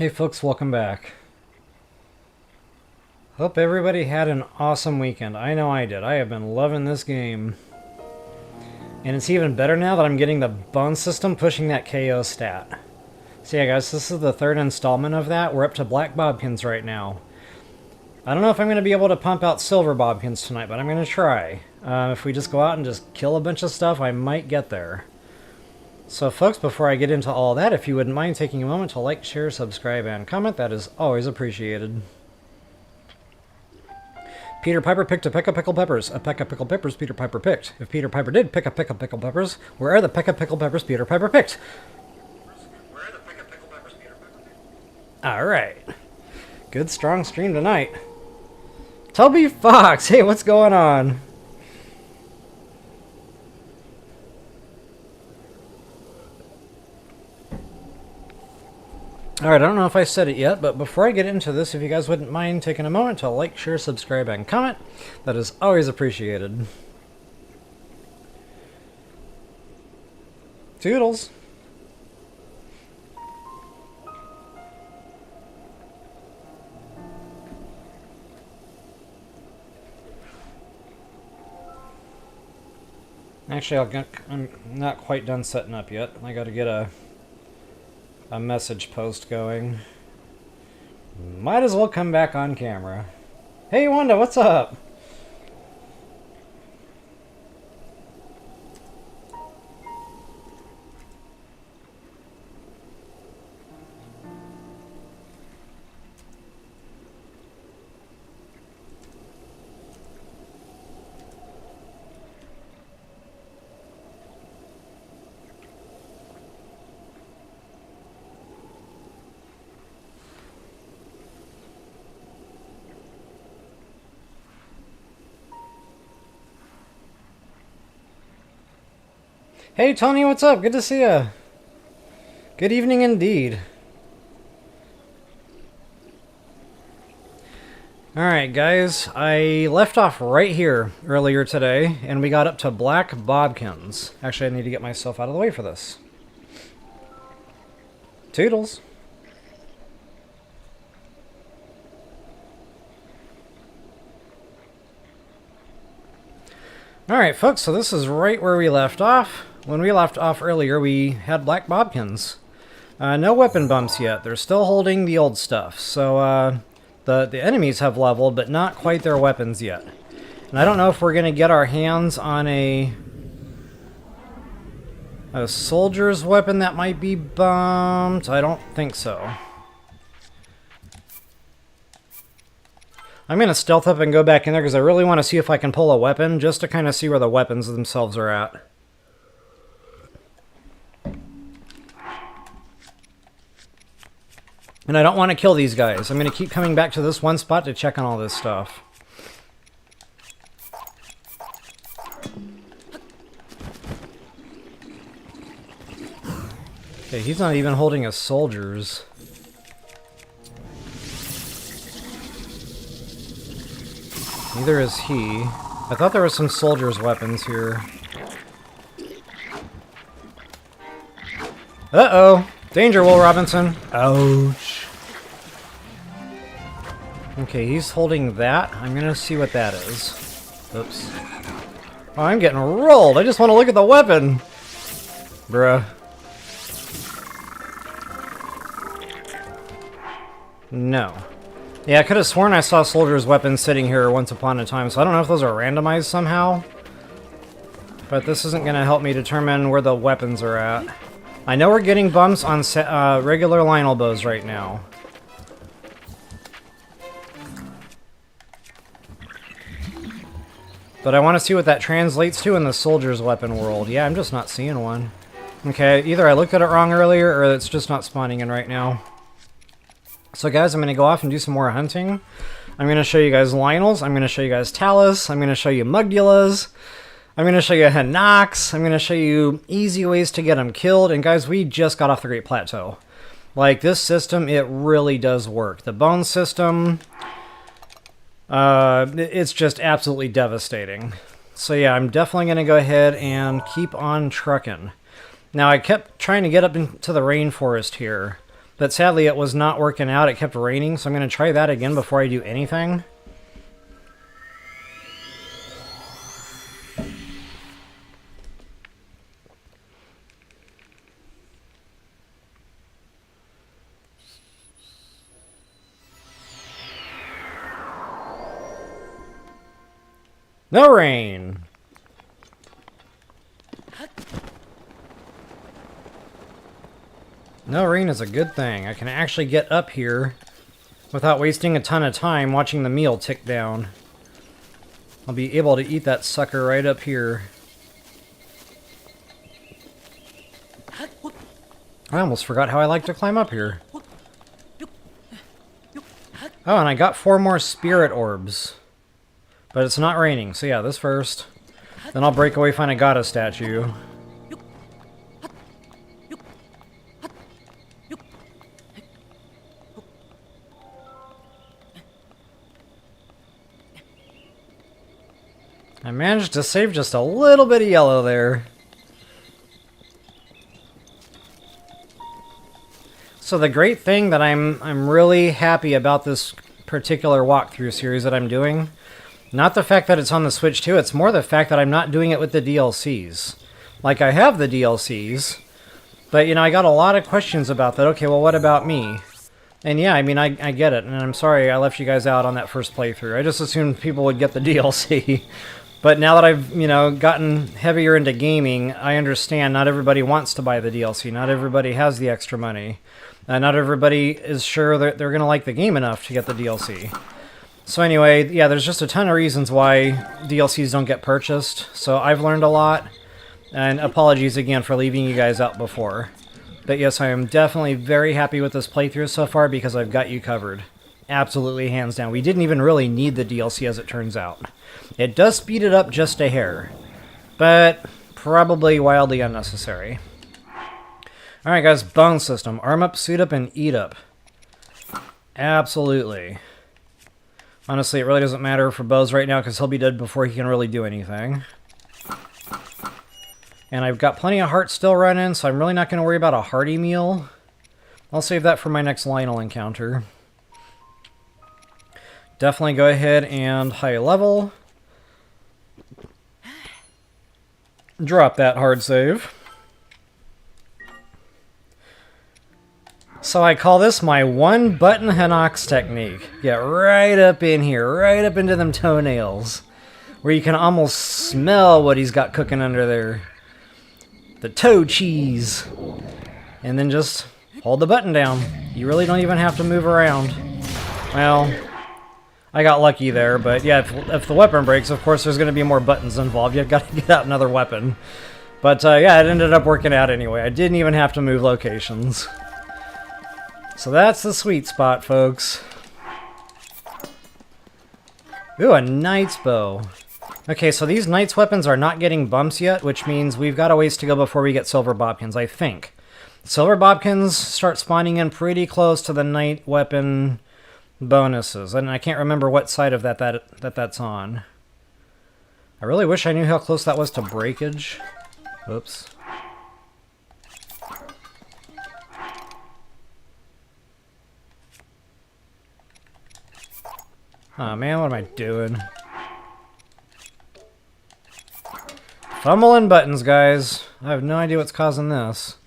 Hey folks, welcome back. Hope everybody had an awesome weekend. I know I did. I have been loving this game. And it's even better now that I'm getting the bone system pushing that KO stat. So yeah guys, this is the third installment of that. We're up to black bobkins right now. I don't know if I'm going to be able to pump out silver bobkins tonight, but I'm going to try. If we just go out and just kill a bunch of stuff, I might get there. So folks, before I get into all that, if you wouldn't mind taking a moment to like, share, subscribe, and comment, that is always appreciated. Peter Piper picked a peck of pickled peppers. A peck of pickled peppers Peter Piper picked. If Peter Piper did pick a peck of pickled peppers, where are the peck of pickled peppers Peter Piper picked? Where are the peck of pickled peppers Peter Piper picked? Alright. Good strong stream tonight. Toby Fox! Hey, what's going on? Alright, I don't know if I said it yet, but before I get into this, if you guys wouldn't mind taking a moment to like, share, subscribe, and comment, that is always appreciated. Toodles! Actually, I'm not quite done setting up yet. I gotta get a message post going. Might as well come back on camera. Hey Wanda, what's up? Hey Tony, what's up? Good to see ya. Good evening indeed. Alright guys, I left off right here earlier today, and we got up to black bobkins. Actually, I need to get myself out of the way for this. Toodles. Alright folks, so this is right where we left off. When we left off earlier, we had black bobkins. No weapon bumps yet. They're still holding the old stuff. So the enemies have leveled, but not quite their weapons yet. And I don't know if we're going to get our hands on a soldier's weapon that might be bumped. I don't think so. I'm going to stealth up and go back in there because I really want to see if I can pull a weapon, just to kind of see where the weapons themselves are at. And I don't want to kill these guys. I'm going to keep coming back to this one spot to check on all this stuff. Okay, he's not even holding his soldiers. Neither is he. I thought there were some soldiers' weapons here. Uh-oh! Danger, Will Robinson! Ouch! Okay, he's holding that. I'm gonna see what that is. Oops. Oh, I'm getting rolled! I just want to look at the weapon! Bruh. No. Yeah, I could have sworn I saw soldiers' weapons sitting here once upon a time, so I don't know if those are randomized somehow. But this isn't going to help me determine where the weapons are at. I know we're getting bumps on regular Lynel bows right now. But I want to see what that translates to in the soldier's weapon world. Yeah, I'm just not seeing one. Okay, either I looked at it wrong earlier, or it's just not spawning in right now. So guys, I'm going to go off and do some more hunting. I'm going to show you guys Lynels, I'm going to show you guys Talus, I'm going to show you Moldugas, I'm going to show you Hinox, I'm going to show you easy ways to get them killed, and guys, we just got off the Great Plateau. Like, this system, it really does work. The bone system, it's just absolutely devastating. So yeah, I'm definitely going to go ahead and keep on trucking. Now, I kept trying to get up into the rainforest here. But sadly, it was not working out. It kept raining, so I'm going to try that again before I do anything. No rain! No rain is a good thing. I can actually get up here without wasting a ton of time watching the meal tick down. I'll be able to eat that sucker right up here. I almost forgot how I like to climb up here. Oh, and I got 4 more spirit orbs. But it's not raining, so yeah, this first. Then I'll break away, find a goddess statue. I managed to save just a little bit of yellow there. So the great thing that I'm really happy about this particular walkthrough series that I'm doing, not the fact that it's on the Switch too, it's more the fact that I'm not doing it with the DLCs. Like, I have the DLCs, but, you know, I got a lot of questions about that. Okay, well, what about me? And yeah, I mean, I get it, and I'm sorry I left you guys out on that first playthrough. I just assumed people would get the DLC. But now that I've, you know, gotten heavier into gaming, I understand not everybody wants to buy the DLC. Not everybody has the extra money. Not everybody is sure that they're going to like the game enough to get the DLC. So anyway, yeah, there's just a ton of reasons why DLCs don't get purchased. So I've learned a lot. And apologies again for leaving you guys out before. But yes, I am definitely very happy with this playthrough so far because I've got you covered. Absolutely, hands down. We didn't even really need the DLC as it turns out. It does speed it up just a hair. But probably wildly unnecessary. Alright guys, bone system. Arm up, suit up, and eat up. Absolutely. Honestly, it really doesn't matter for Bose right now because he'll be dead before he can really do anything. And I've got plenty of hearts still running, so I'm really not going to worry about a hearty meal. I'll save that for my next Lynel encounter. Definitely go ahead and high level. Drop that hard save. So I call this my one-button Hinox technique. Get right up in here, right up into them toenails, where you can almost smell what he's got cooking under there. The toe cheese. And then just hold the button down. You really don't even have to move around. Well, I got lucky there, but yeah, if the weapon breaks, of course there's going to be more buttons involved. You've got to get out another weapon. But yeah, it ended up working out anyway. I didn't even have to move locations. So that's the sweet spot, folks. Ooh, a knight's bow. Okay, so these knight's weapons are not getting bumps yet, which means we've got a ways to go before we get silver bobkins, I think. Silver bobkins start spawning in pretty close to the knight weapon bonuses, and I can't remember what side of that's on. I really wish I knew how close that was to breakage. Oops. Oh man, what am I doing? Fumbling buttons, guys. I have no idea what's causing this.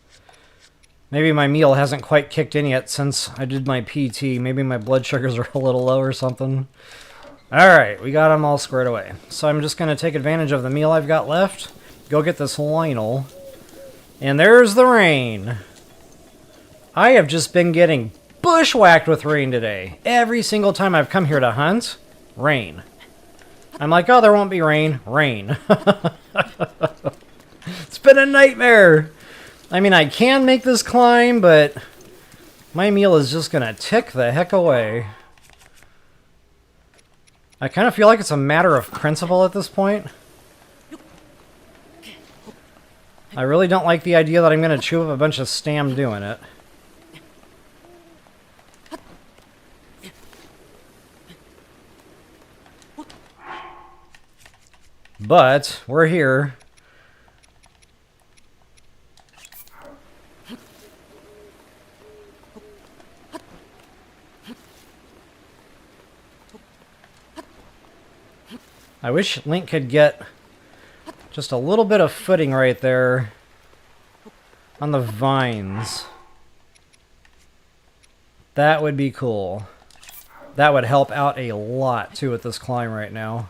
Maybe my meal hasn't quite kicked in yet since I did my PT. Maybe my blood sugars are a little low or something. Alright, we got them all squared away. So I'm just going to take advantage of the meal I've got left. Go get this Lynel. And there's the rain. I have just been getting bushwhacked with rain today. Every single time I've come here to hunt, rain. I'm like, oh, there won't be rain. Rain. It's been a nightmare. I mean, I can make this climb, but my meal is just going to tick the heck away. I kind of feel like it's a matter of principle at this point. I really don't like the idea that I'm going to chew up a bunch of stam doing it. But we're here. I wish Link could get just a little bit of footing right there on the vines. That would be cool. That would help out a lot, too, with this climb right now.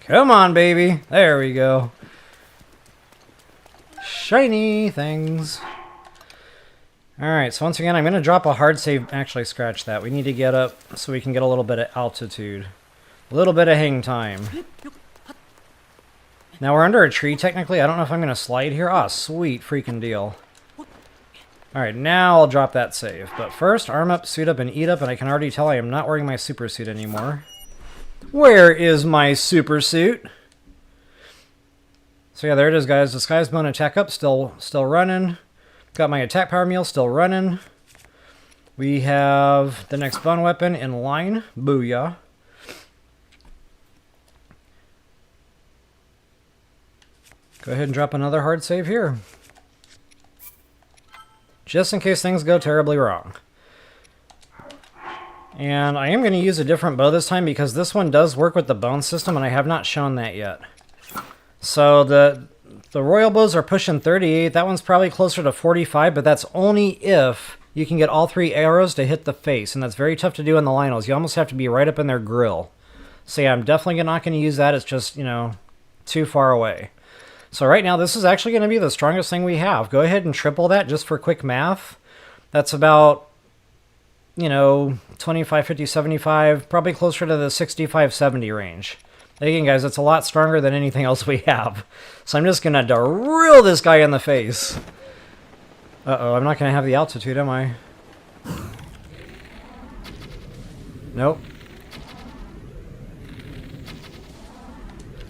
Come on, baby. There we go. Shiny things. Alright, so once again, I'm going to drop a hard save. Actually, scratch that. We need to get up so we can get a little bit of altitude. A little bit of hang time. Now, we're under a tree, technically. I don't know if I'm going to slide here. Ah, sweet freaking deal. Alright, now I'll drop that save. But first, arm up, suit up, and eat up, and I can already tell I am not wearing my super suit anymore. Where is my super suit? So yeah, there it is, guys. Disguise bone attack up, still running. Got my attack power meal still running. We have the next bone weapon in line. Booyah. Go ahead and drop another hard save here. Just in case things go terribly wrong. And I am going to use a different bow this time because this one does work with the bone system and I have not shown that yet. So the royal bows are pushing 38. That one's probably closer to 45, but that's only if you can get all 3 arrows to hit the face. And that's very tough to do in the Lynels. You almost have to be right up in their grill. So yeah, I'm definitely not going to use that. It's just, you know, too far away. So right now, this is actually going to be the strongest thing we have. Go ahead and triple that just for quick math. That's about, you know, 25, 50, 75, probably closer to the 65, 70 range. Again, guys, it's a lot stronger than anything else we have. So I'm just going to drill this guy in the face. Uh-oh, I'm not going to have the altitude, am I? Nope.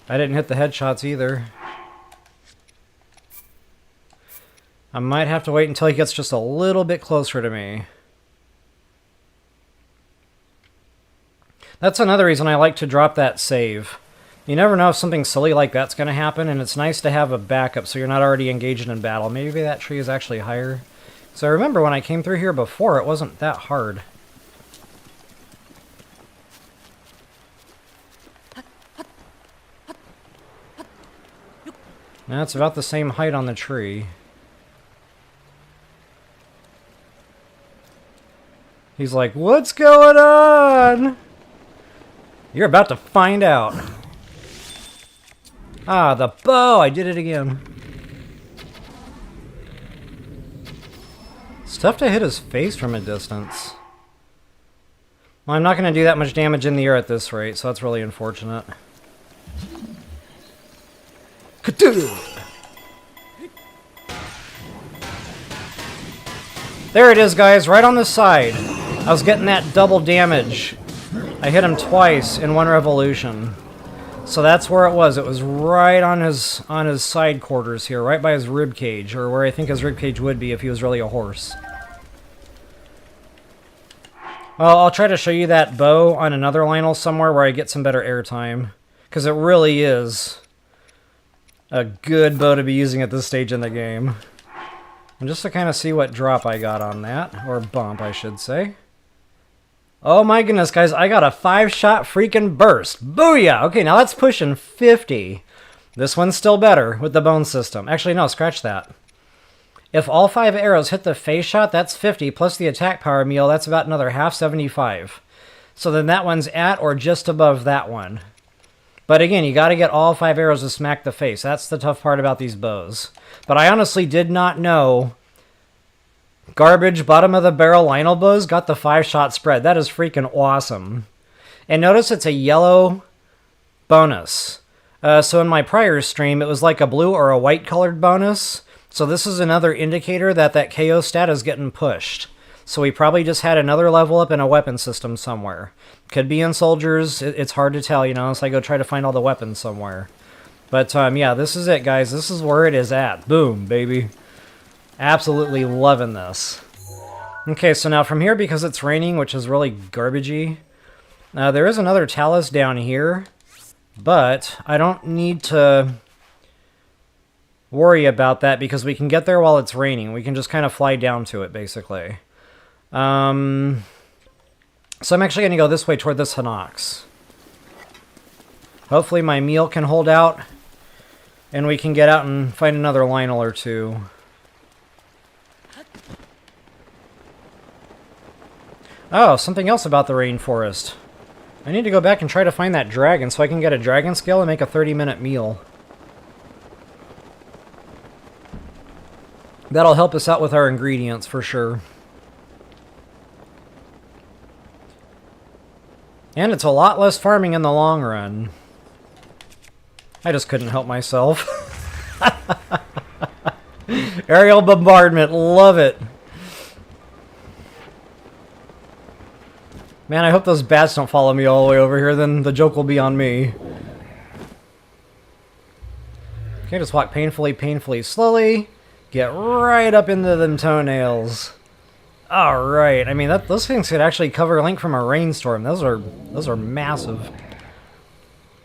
I didn't hit the headshots either. I might have to wait until he gets just a little bit closer to me. That's another reason I like to drop that save. You never know if something silly like that's going to happen, and it's nice to have a backup so you're not already engaged in battle. Maybe that tree is actually higher. So I remember when I came through here before, it wasn't that hard. Now it's about the same height on the tree. He's like, what's going on? You're about to find out. Ah, the bow! I did it again. It's tough to hit his face from a distance. Well, I'm not going to do that much damage in the air at this rate, so that's really unfortunate. Ka-doo! There it is, guys, right on the side. I was getting that double damage. I hit him twice in one revolution. So that's where it was. It was right on his side quarters here, right by his rib cage, or where I think his rib cage would be if he was really a horse. Well, I'll try to show you that bow on another Lynel somewhere where I get some better airtime, because it really is a good bow to be using at this stage in the game. And just to kind of see what drop I got on that, or bump, I should say. Oh my goodness, guys, I got a 5-shot freaking burst. Booyah! Okay, now that's pushing 50. This one's still better with the bone system. Actually, no, scratch that. If all 5 arrows hit the face shot, that's 50, plus the attack power meal, that's about another half 75. So then that one's at or just above that one. But again, you got to get all 5 arrows to smack the face. That's the tough part about these bows. But I honestly did not know garbage bottom-of-the-barrel Lynel bows got the 5-shot spread. That is freaking awesome. And notice it's a yellow bonus. So in my prior stream, it was like a blue or a white-colored bonus. So this is another indicator that that KO stat is getting pushed. So we probably just had another level up in a weapon system somewhere. Could be in soldiers. It's hard to tell, you know, unless I go try to find all the weapons somewhere. But yeah, this is it, guys. This is where it is at. Boom, baby. Absolutely loving this. Okay, so now from here, because it's raining, which is really garbagey, there is another Talus down here, but I don't need to worry about that because we can get there while it's raining. We can just kind of fly down to it, basically. So So I'm actually going to go this way toward this Hinox. Hopefully my meal can hold out, and we can get out and find another Lynel or two. Oh, something else about the Rainforest. I need to go back and try to find that dragon so I can get a dragon scale and make a 30-minute meal. That'll help us out with our ingredients for sure. And it's a lot less farming in the long run. I just couldn't help myself. Aerial bombardment, love it. Man, I hope those bats don't follow me all the way over here, then the joke will be on me. Okay, just walk painfully, painfully, slowly. Get right up into them toenails. Alright, I mean, those things could actually cover Link from a rainstorm. Those are massive.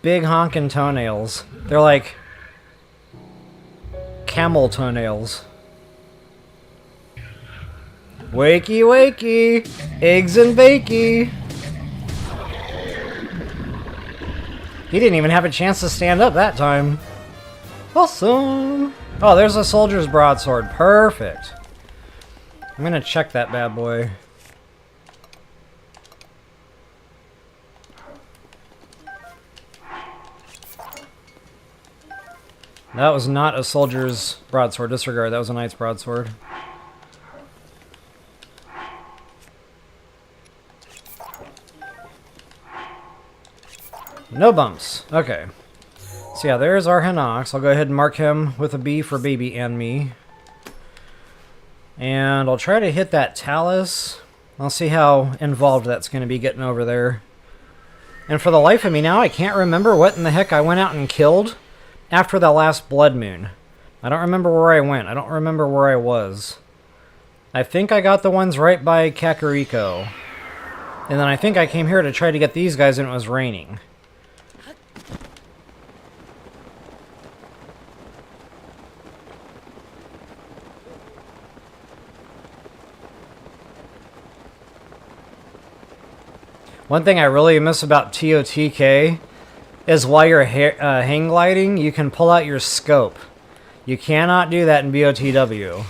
Big honking toenails. They're like camel toenails. Wakey, wakey! Eggs and bakey! He didn't even have a chance to stand up that time. Awesome! Oh, there's a soldier's broadsword. Perfect. I'm gonna check that bad boy. That was not a soldier's broadsword. Disregard. That was a knight's broadsword. No bumps. Okay. So yeah, there's our Hinox. I'll go ahead and mark him with a B for baby and me. And I'll try to hit that Talus. I'll see how involved that's going to be getting over there. And for the life of me now, I can't remember what in the heck I went out and killed after the last blood moon. I don't remember where I went. I don't remember where I was. I think I got the ones right by Kakariko. And then I think I came here to try to get these guys and it was raining. One thing I really miss about TOTK is while you're hang gliding, you can pull out your scope. You cannot do that in BotW.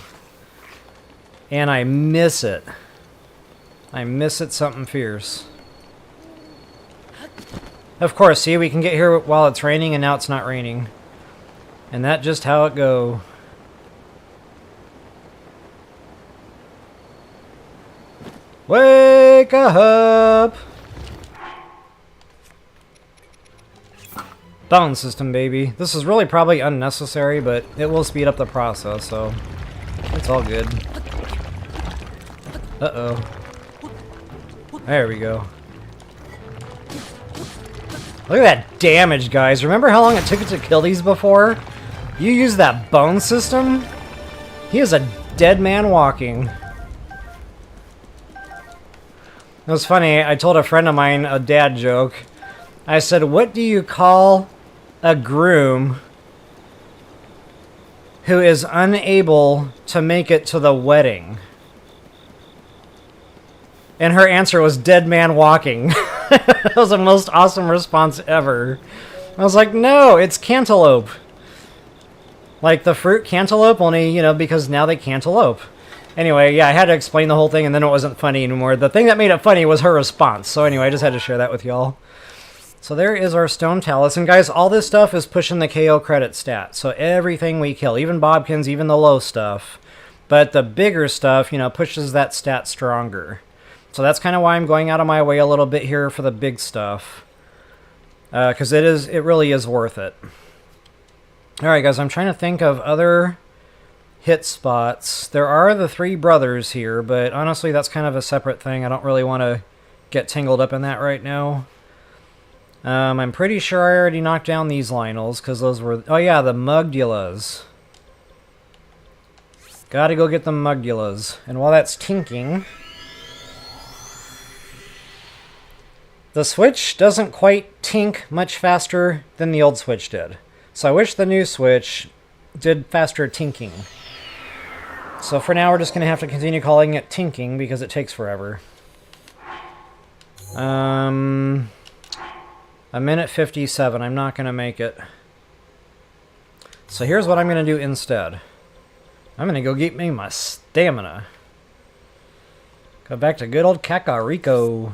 And I miss it. I miss it something fierce. Of course, see, we can get here while it's raining and now it's not raining. And that's just how it go. Wake up! Bone system, baby. This is really probably unnecessary, but it will speed up the process, so it's all good. Uh-oh. There we go. Look at that damage, guys. Remember how long it took to kill these before? You use that bone system? He is a dead man walking. It was funny, I told a friend of mine a dad joke. I said, what do you call a groom who is unable to make it to the wedding? And her answer was dead man walking. That was the most awesome response ever. I was like, no, it's cantaloupe. Like the fruit cantaloupe, only, you know, because now they cantaloupe. Anyway, yeah, I had to explain the whole thing and then it wasn't funny anymore. The thing that made it funny was her response. So anyway, I just had to share that with y'all. So there is our stone Talus. And guys, all this stuff is pushing the KO credit stat. So everything we kill, even Bobkins, even the low stuff. But the bigger stuff, you know, pushes that stat stronger. So that's kind of why I'm going out of my way a little bit here for the big stuff. Because it really is worth it. Alright guys, I'm trying to think of other hit spots. There are the three brothers here, but honestly that's kind of a separate thing. I don't really want to get tangled up in that right now. I'm pretty sure I already knocked down these Lynels, because those were... Oh yeah, the Moldugas. Gotta go get the Moldugas. And while that's tinking... The Switch doesn't quite tink much faster than the old Switch did. So I wish the new Switch did faster tinking. So for now we're just going to have to continue calling it tinking because it takes forever. A minute 57. I'm not going to make it. So here's what I'm going to do instead. I'm going to go get me my stamina. Go back to good old Kakariko.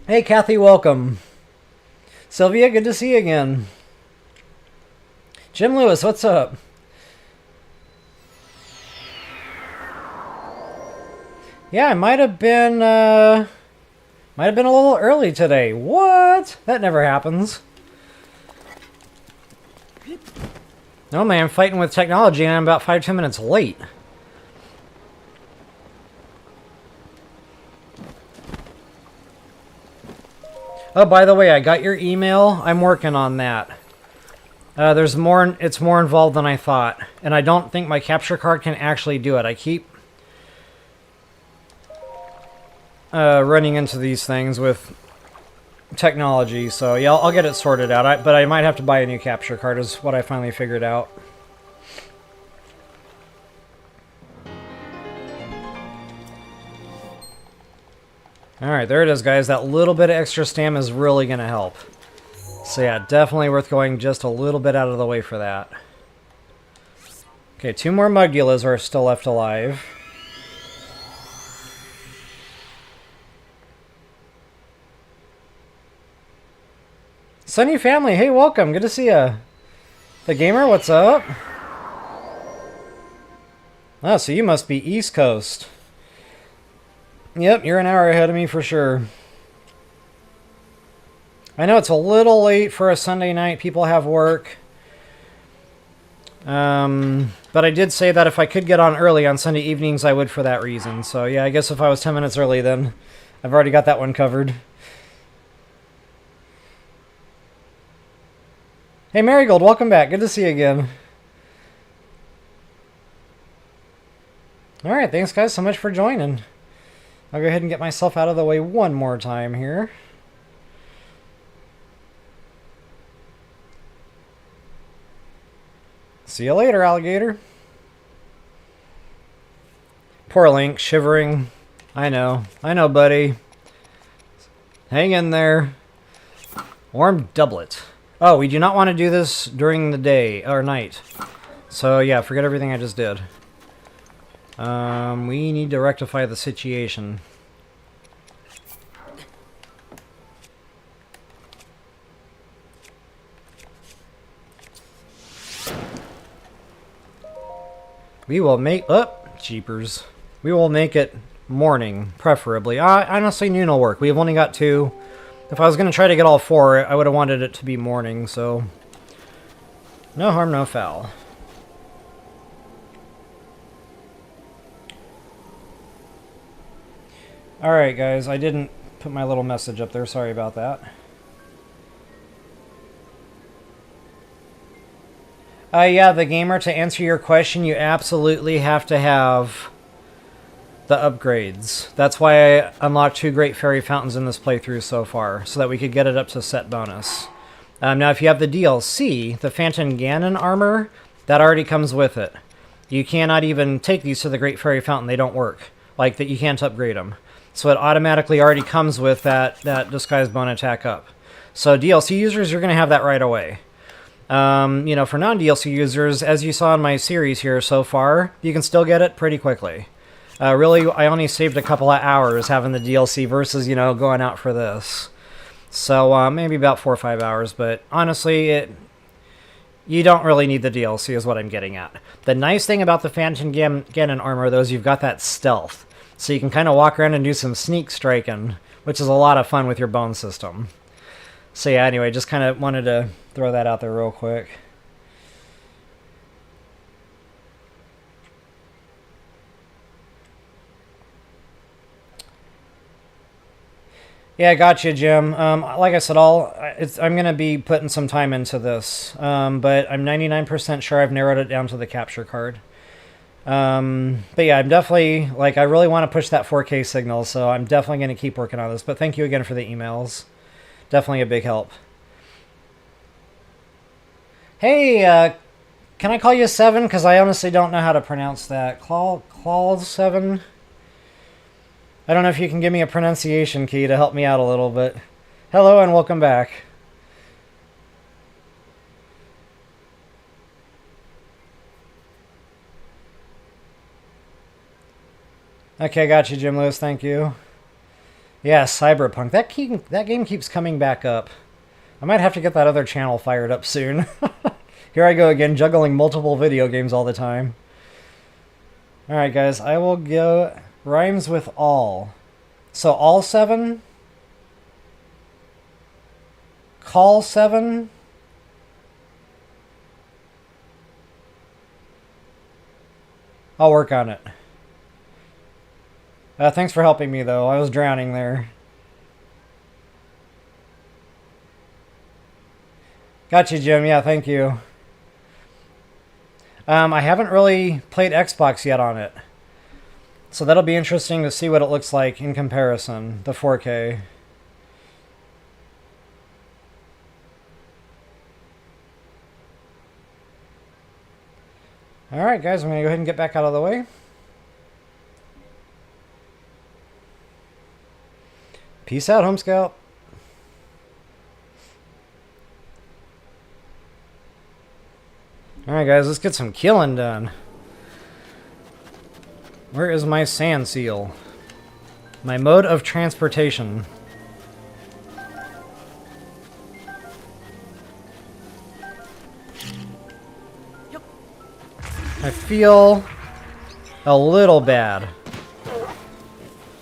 Hey, Kathy, welcome. Sylvia, good to see you again. Jim Lewis, what's up? Yeah, I might have been a little early today. What? That never happens. Normally I'm fighting with technology and I'm about 5-10 minutes late. Oh, by the way, I got your email. I'm working on that. There's more. It's more involved than I thought, and I don't think my capture card can actually do it. I keep running into these things with technology, so yeah, I'll get it sorted out. But I might have to buy a new capture card, is what I finally figured out. Alright, there it is, guys. That little bit of extra stam is really going to help. So yeah, definitely worth going just a little bit out of the way for that. Okay, 2 more Mugulas are still left alive. Sunny family, hey, welcome. Good to see ya. The Gamer, what's up? Oh, so you must be East Coast. Yep, you're an hour ahead of me for sure. I know it's a little late for a Sunday night. People have work. But I did say that if I could get on early on Sunday evenings, I would for that reason. So yeah, I guess if I was 10 minutes early, then I've already got that one covered. Hey, Marigold, welcome back. Good to see you again. Alright, thanks guys so much for joining. I'll go ahead and get myself out of the way one more time here. See you later, alligator. Poor Link, shivering. I know, buddy. Hang in there. Warm doublet. Oh, we do not want to do this during the day or night. So yeah, forget everything I just did. We need to rectify the situation. We will make... Oh, jeepers. We will make it morning, preferably. Honestly, noon will work. We've only got 2. If I was going to try to get all 4, I would have wanted it to be morning, so... No harm, no foul. Alright, guys. I didn't put my little message up there. Sorry about that. Yeah, the Gamer, to answer your question, you absolutely have to have the upgrades. That's why I unlocked 2 Great Fairy Fountains in this playthrough so far, so that we could get it up to set bonus. Now, if you have the DLC, the Phantom Ganon armor, that already comes with it. You cannot even take these to the Great Fairy Fountain. They don't work. Like, that you can't upgrade them. So it automatically already comes with that Disguise Bone attack up. So DLC users, you're going to have that right away. You know, for non-DLC users, as you saw in my series here so far, you can still get it pretty quickly. Really, I only saved a couple of hours having the DLC versus, you know, going out for this. So, maybe about 4 or 5 hours, but honestly, you don't really need the DLC is what I'm getting at. The nice thing about the Phantom Ganon armor, though, is you've got that stealth. So you can kind of walk around and do some sneak striking, which is a lot of fun with your bone system. So yeah, anyway, just kind of wanted to throw that out there real quick. Yeah, gotcha, Jim. Like I said, I'm going to be putting some time into this, but I'm 99% sure I've narrowed it down to the capture card. But yeah, I'm definitely, like, I really want to push that 4K signal, so I'm definitely going to keep working on this. But thank you again for the emails. Definitely a big help. Hey, Can I call you 7? Because I honestly don't know how to pronounce that. Claw 7? I don't know if you can give me a pronunciation key to help me out a little bit. Hello and welcome back. Okay, got you, Jim Lewis. Thank you. Yeah, Cyberpunk. That game keeps coming back up. I might have to get that other channel fired up soon. Here I go again, juggling multiple video games all the time. Alright, guys. I will go... Rhymes with all. So, all 7? Call 7? I'll work on it. Thanks for helping me, though. I was drowning there. Got you, Jim. Yeah, thank you. I haven't really played Xbox yet on it. So that'll be interesting to see what it looks like in comparison, the 4K. Alright, guys, I'm going to go ahead and get back out of the way. Peace out, Home Scout. Alright, guys, let's get some killing done. Where is my sand seal? My mode of transportation. I feel a little bad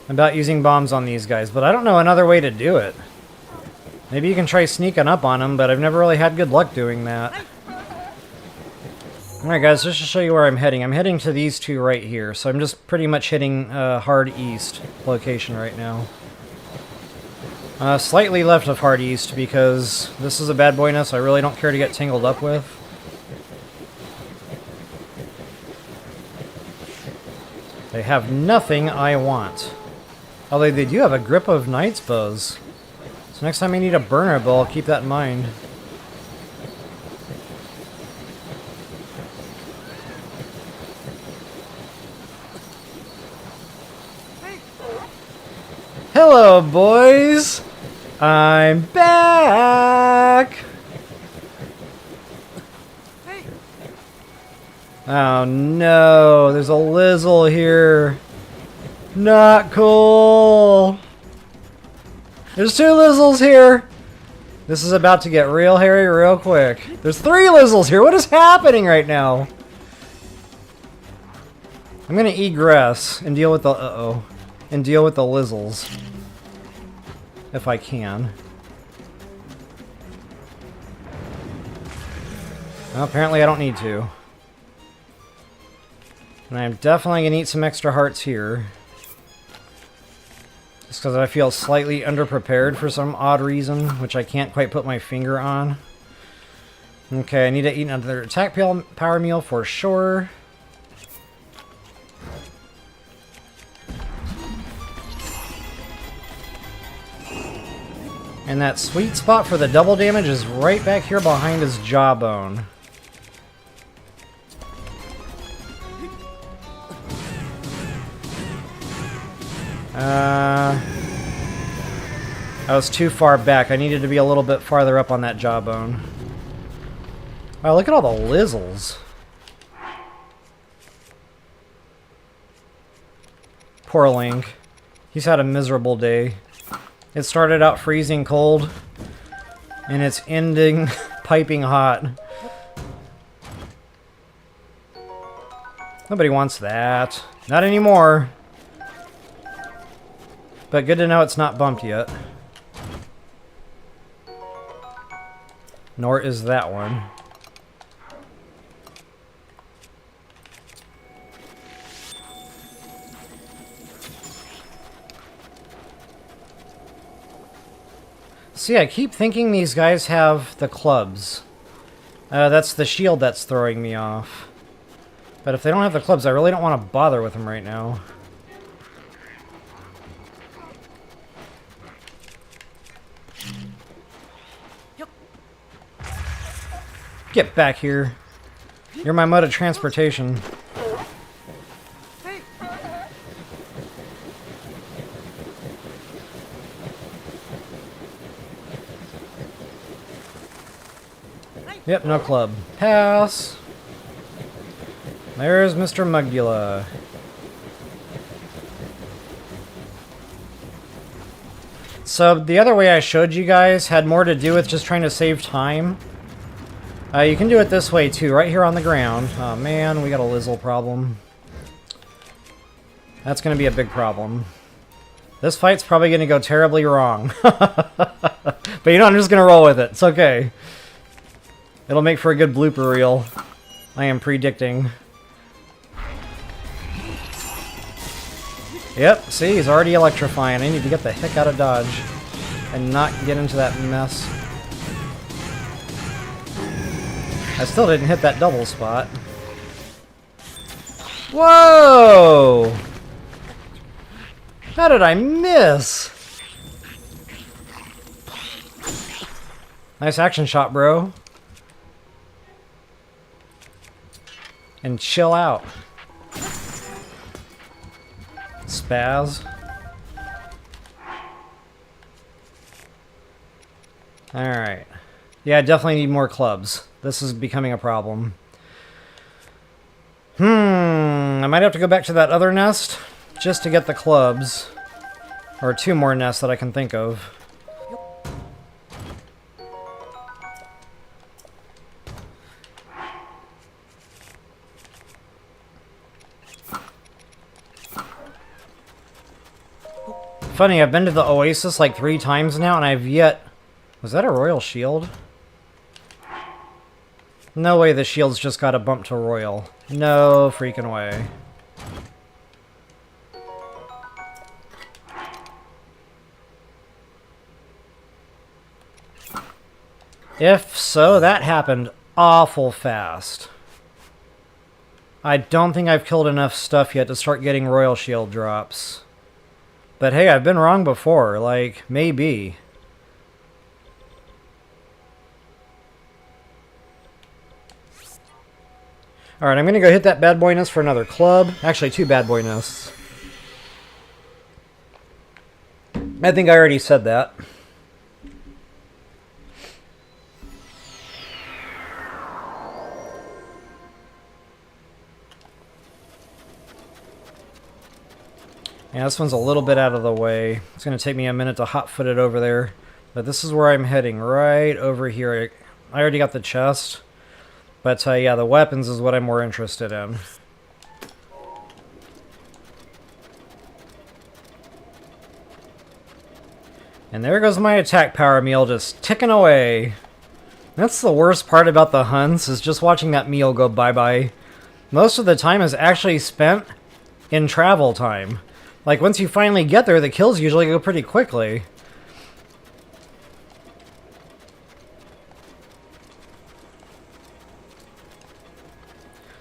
about using bombs on these guys, but I don't know another way to do it. Maybe you can try sneaking up on them, but I've never really had good luck doing that. Alright guys, just to show you where I'm heading. I'm heading to these two right here, so I'm just pretty much hitting hard east location right now. Slightly left of hard east because this is a bad boy nest I really don't care to get tangled up with. They have nothing I want. Although they do have a grip of knight's bows. So next time I need a burner bow, I'll keep that in mind. Hello, boys! I'm back! Oh no, there's a Lizal here. Not cool. There's 2 Lizals here. This is about to get real hairy real quick. There's 3 Lizals here. What is happening right now? I'm gonna egress and deal with the and deal with the Lizals if I can. Well, apparently I don't need to. And I'm definitely going to need some extra hearts here. Just because I feel slightly underprepared for some odd reason, which I can't quite put my finger on. Okay, I need to eat another attack power meal for sure. And that sweet spot for the double damage is right back here behind his jawbone. I was too far back. I needed to be a little bit farther up on that jawbone. Wow, look at all the Lizals. Poor Link. He's had a miserable day. It started out freezing cold, and it's ending piping hot. Nobody wants that. Not anymore. But good to know it's not bumped yet. Nor is that one. See, I keep thinking these guys have the clubs. That's the shield that's throwing me off. But if they don't have the clubs, I really don't want to bother with them right now. Get back here. You're my mode of transportation. Yep, no club. Pass. There's Mr. Mugula. So the other way I showed you guys had more to do with just trying to save time. You can do it this way too, right here on the ground. Oh man, we got a Lizzle problem. That's going to be a big problem. This fight's probably going to go terribly wrong. But you know, I'm just going to roll with it. It's okay. It'll make for a good blooper reel. I am predicting. Yep, see, he's already electrifying. I need to get the heck out of Dodge and not get into that mess. I still didn't hit that double spot. Whoa! How did I miss? Nice action shot, bro. And chill out. Spaz. Alright. Yeah, I definitely need more clubs. This is becoming a problem. I might have to go back to that other nest just to get the clubs. Or 2 more nests that I can think of. Funny, I've been to the Oasis like 3 times now, and I've yet... Was that a Royal Shield? No way the shields just got a bump to Royal. No freaking way. If so, that happened awful fast. I don't think I've killed enough stuff yet to start getting Royal Shield drops. But hey, I've been wrong before, like, maybe. Alright, I'm gonna go hit that bad boy nest for another club. Actually, 2 bad boy nests. I think I already said that. Yeah, this one's a little bit out of the way. It's going to take me a minute to hot-foot it over there. But this is where I'm heading, right over here. I already got the chest. But yeah, the weapons is what I'm more interested in. And there goes my attack power meal just ticking away. That's the worst part about the hunts, is just watching that meal go bye-bye. Most of the time is actually spent in travel time. Like, once you finally get there, the kills usually go pretty quickly.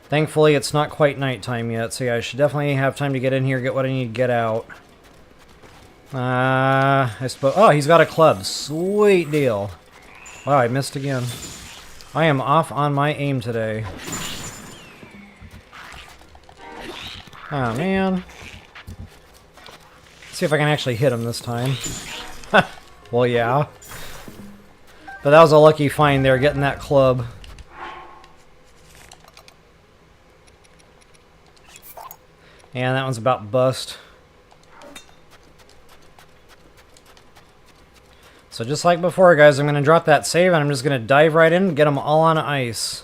Thankfully, it's not quite nighttime yet, so yeah, I should definitely have time to get in here, get what I need to get out. I suppose... Oh, he's got a club. Sweet deal. Wow, I missed again. I am off on my aim today. Oh, man. See if I can actually hit him this time. Well, yeah. But that was a lucky find there, getting that club. And that one's about bust. So just like before, guys, I'm going to drop that save, and I'm just going to dive right in and get them all on ice.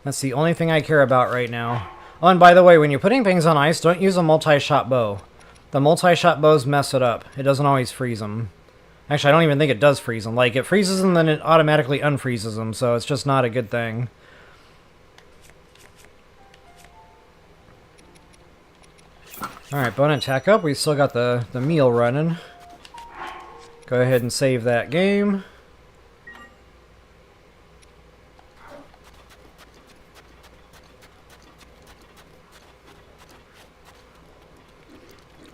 That's the only thing I care about right now. Oh, and by the way, when you're putting things on ice, don't use a multi-shot bow. The multi-shot bows mess it up. It doesn't always freeze them. Actually, I don't even think it does freeze them. Like, it freezes them, then it automatically unfreezes them, so it's just not a good thing. Alright, bone attack up. We still got the meal running. Go ahead and save that game.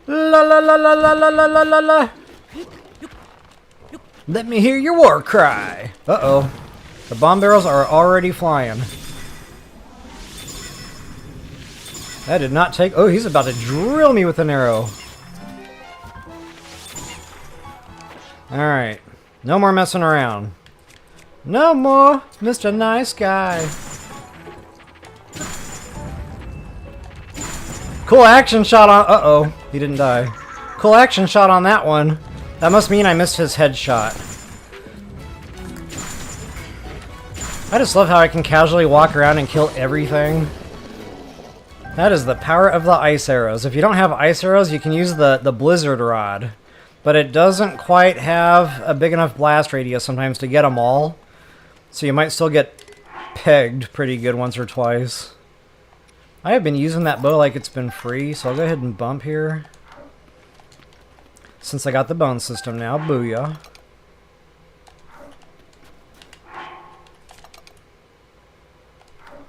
La la la la la la la la la la. Let me hear your war cry. Uh-oh. The bomb barrels are already flying. That did not take... Oh, he's about to drill me with an arrow. Alright. No more messing around. No more, Mr. Nice Guy. Cool action shot on... Uh-oh. He didn't die. Cool action shot on that one. That must mean I missed his headshot. I just love how I can casually walk around and kill everything. That is the power of the ice arrows. If you don't have ice arrows, you can use the blizzard rod. But it doesn't quite have a big enough blast radius sometimes to get them all. So you might still get pegged pretty good once or twice. I have been using that bow like it's been free, so I'll go ahead and bump here. Since I got the bone system now, booyah.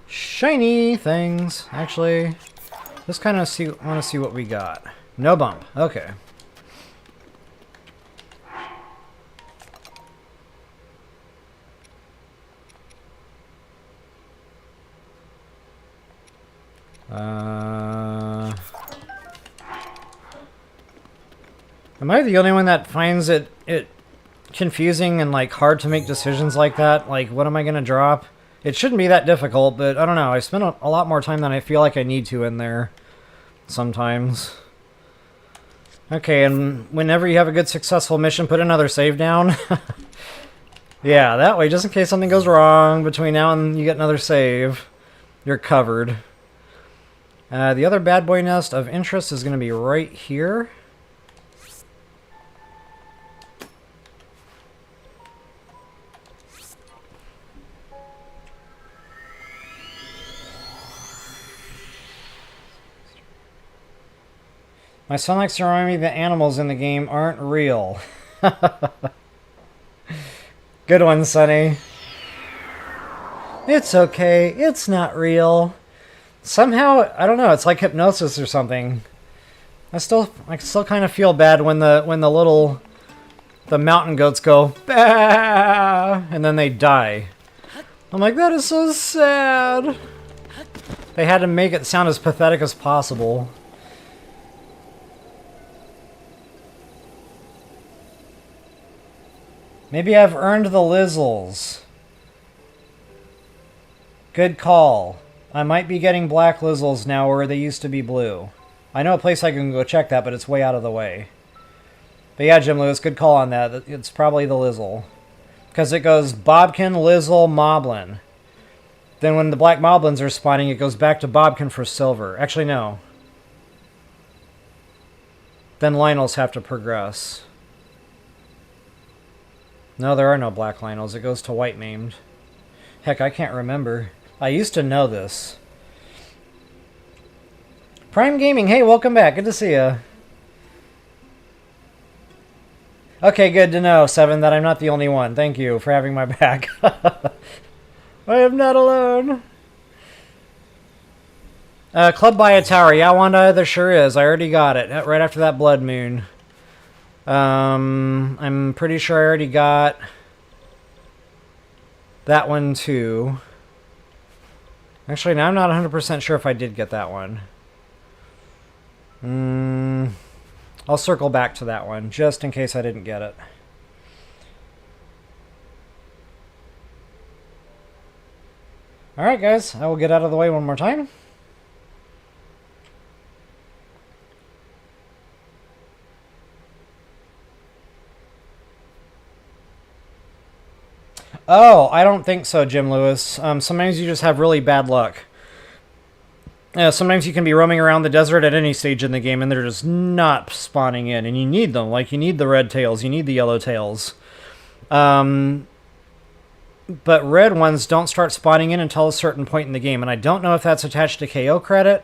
Shiny things. Actually, just kind of want to see what we got. No bump. Okay. Am I the only one that finds it confusing and like hard to make decisions like that? Like, what am I gonna drop? It shouldn't be that difficult, but I don't know. I spend a lot more time than I feel like I need to in there sometimes. Okay, and whenever you have a good successful mission, put another save down. Yeah, that way, just in case something goes wrong between now and you get another save, you're covered. The other bad boy nest of interest is going to be right here. My son likes to remind me that animals in the game aren't real. Good one, Sonny. It's okay. It's not real. Somehow, I don't know, it's like hypnosis or something. I still kind of feel bad when the mountain goats go bah, and then they die. I'm like, that is so sad. They had to make it sound as pathetic as possible. Maybe I've earned the Lizzles. Good call. I might be getting black Lizzles now where they used to be blue. I know a place I can go check that, but it's way out of the way. But yeah, Jim Lewis, good call on that. It's probably the Lizzle. Because it goes Bobkin, Lizzle, Moblin. Then when the black Moblins are spawning, it goes back to Bobkin for silver. Actually, no. Then Lynels have to progress. No, there are no black Lynels. It goes to white named. Heck, I can't remember. I used to know this. Prime Gaming, hey, welcome back. Good to see you. Okay, good to know, Seven, that I'm not the only one. Thank you for having my back. I am not alone. Club by a tower. Yeah, Wanda, there sure is. I already got it. Right after that blood moon. I'm pretty sure I already got that one too. Actually, now I'm not 100% sure if I did get that one. I'll circle back to that one, just in case I didn't get it. Alright guys, I will get out of the way one more time. Oh, I don't think so, Jim Lewis. Sometimes you just have really bad luck. Sometimes you can be roaming around the desert at any stage in the game and they're just not spawning in, and you need them. Like, you need the red tails, you need the yellow tails. But red ones don't start spawning in until a certain point in the game, and I don't know if that's attached to KO credit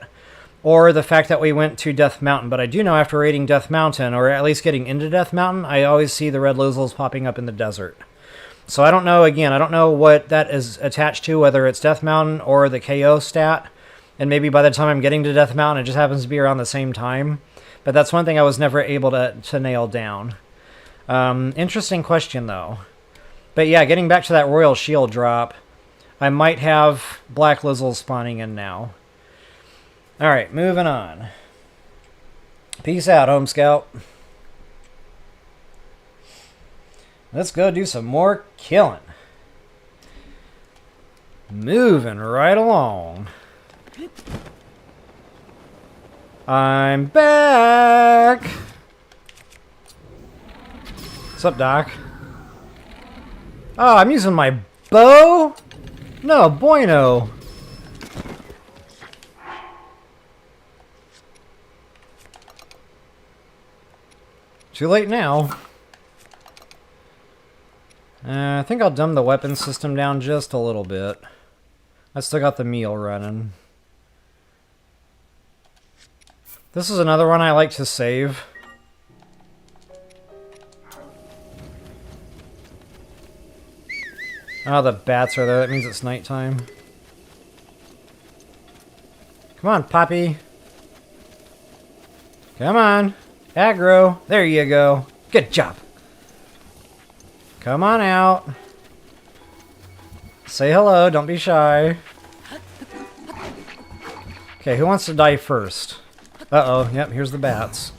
or the fact that we went to Death Mountain, but I do know after raiding Death Mountain, or at least getting into Death Mountain, I always see the red Lizzles popping up in the desert. So I don't know, again, I don't know what that is attached to, whether it's Death Mountain or the KO stat. And maybe by the time I'm getting to Death Mountain, it just happens to be around the same time. But that's one thing I was never able to nail down. Interesting question, though. But yeah, getting back to that Royal Shield drop, I might have black Lizzles spawning in now. Alright, moving on. Peace out, Home Scout. Let's go do some more killing. Moving right along. I'm back! What's up, Doc? Oh, I'm using my bow? No, bueno. Too late now. I think I'll dumb the weapon system down just a little bit. I still got the meal running. This is another one I like to save. Oh, the bats are there. That means it's nighttime. Come on, Poppy. Come on. Aggro. There you go. Good job. Come on out. Say hello. Don't be shy. Okay, who wants to die first? Uh-oh. Yep, here's the bats.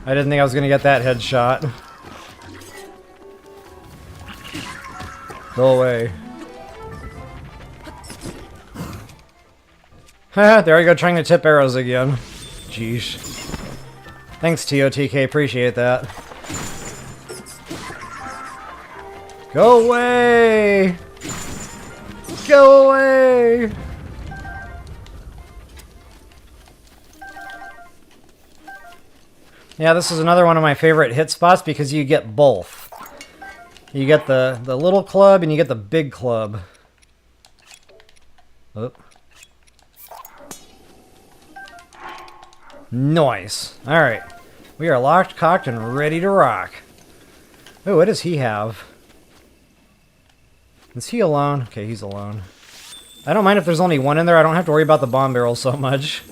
I didn't think I was going to get that headshot. Go away. Haha, there I go trying to tip arrows again. Jeez. Thanks, TOTK. Appreciate that. Go away! Go away! Yeah, this is another one of my favorite hit spots because you get both. You get the little club and you get the big club. Oop. Nice. Alright. We are locked, cocked, and ready to rock. Oh, what does he have? Is he alone? Okay, he's alone. I don't mind if there's only one in there. I don't have to worry about the bomb barrel so much.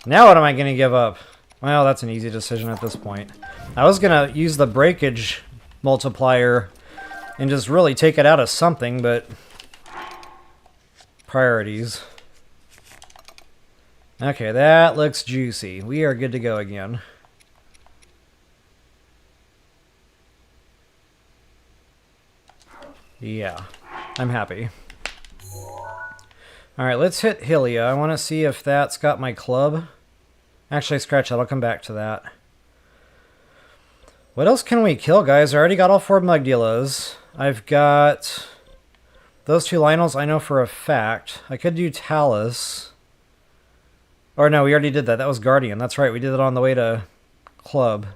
Now what am I going to give up? Well, that's an easy decision at this point. I was going to use the breakage multiplier and just really take it out of something, but priorities. Okay, that looks juicy. We are good to go again. Yeah, I'm happy. Alright, let's hit Hylia. I want to see if that's got my club. Actually, scratch that. I'll come back to that. What else can we kill, guys? I already got all 4 Mugdulas. I've got those 2 Lynels I know for a fact. I could do Talus. Or no, we already did that. That was Guardian. That's right. We did it on the way to Club.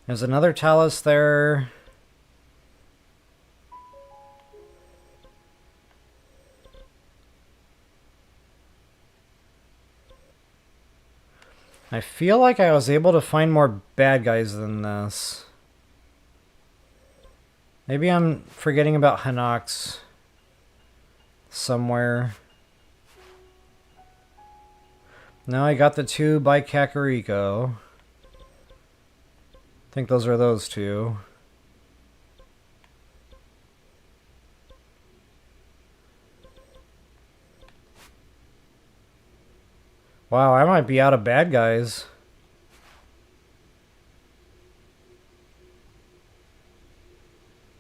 There's another Talus there. I feel like I was able to find more bad guys than this. Maybe I'm forgetting about Hinox somewhere. No, I got the 2 by Kakariko. I think those are those 2. Wow, I might be out of bad guys.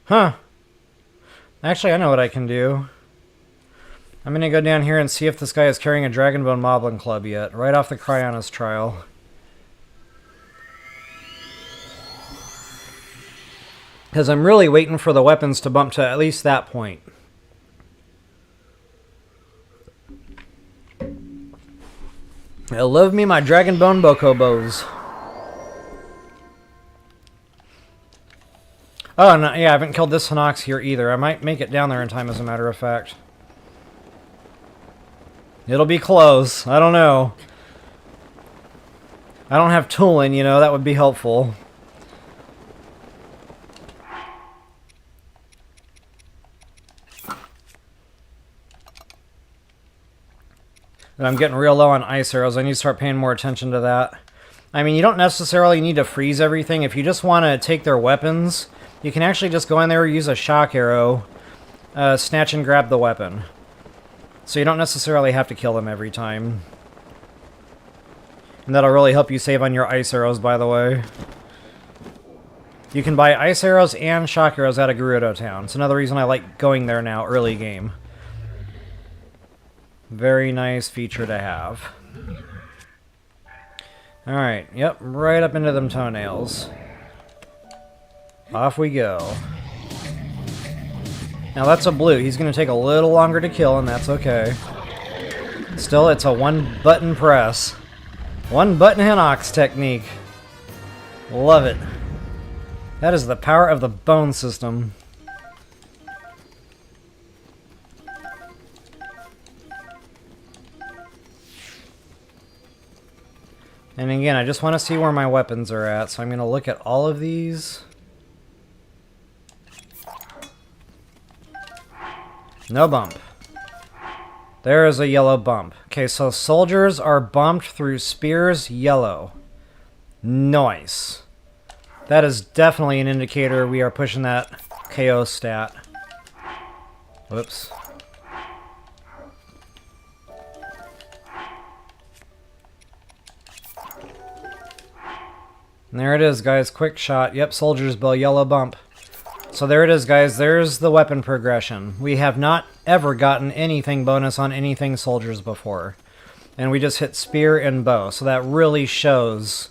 Huh. Actually, I know what I can do. I'm going to go down here and see if this guy is carrying a Dragonbone Moblin Club yet. Right off the Cryonis trial. Because I'm really waiting for the weapons to bump to at least that point. I love me my Dragonbone Bokobos. Oh, no, yeah, I haven't killed this Hinox here either. I might make it down there in time, as a matter of fact. It'll be close. I don't know. I don't have tooling, you know, that would be helpful. And I'm getting real low on ice arrows. I need to start paying more attention to that. I mean, you don't necessarily need to freeze everything. If you just want to take their weapons, you can actually just go in there, use a shock arrow, snatch and grab the weapon. So you don't necessarily have to kill them every time. And that'll really help you save on your ice arrows, by the way. You can buy ice arrows and shock arrows out of Gerudo Town. It's another reason I like going there now, early game. Very nice feature to have. Alright, yep, right up into them toenails. Off we go. Now that's a blue. He's going to take a little longer to kill, and that's okay. Still, it's a one-button press. One-button Hinox technique. Love it. That is the power of the bone system. And again, I just want to see where my weapons are at, so I'm going to look at all of these. No bump. There is a yellow bump. Okay, so soldiers are bumped through spears yellow. Nice. That is definitely an indicator we are pushing that KO stat. Whoops. And there it is, guys. Quick shot. Yep, soldier's bow, yellow bump. So there it is, guys. There's the weapon progression. We have not ever gotten anything bonus on anything soldiers before. And we just hit spear and bow. So that really shows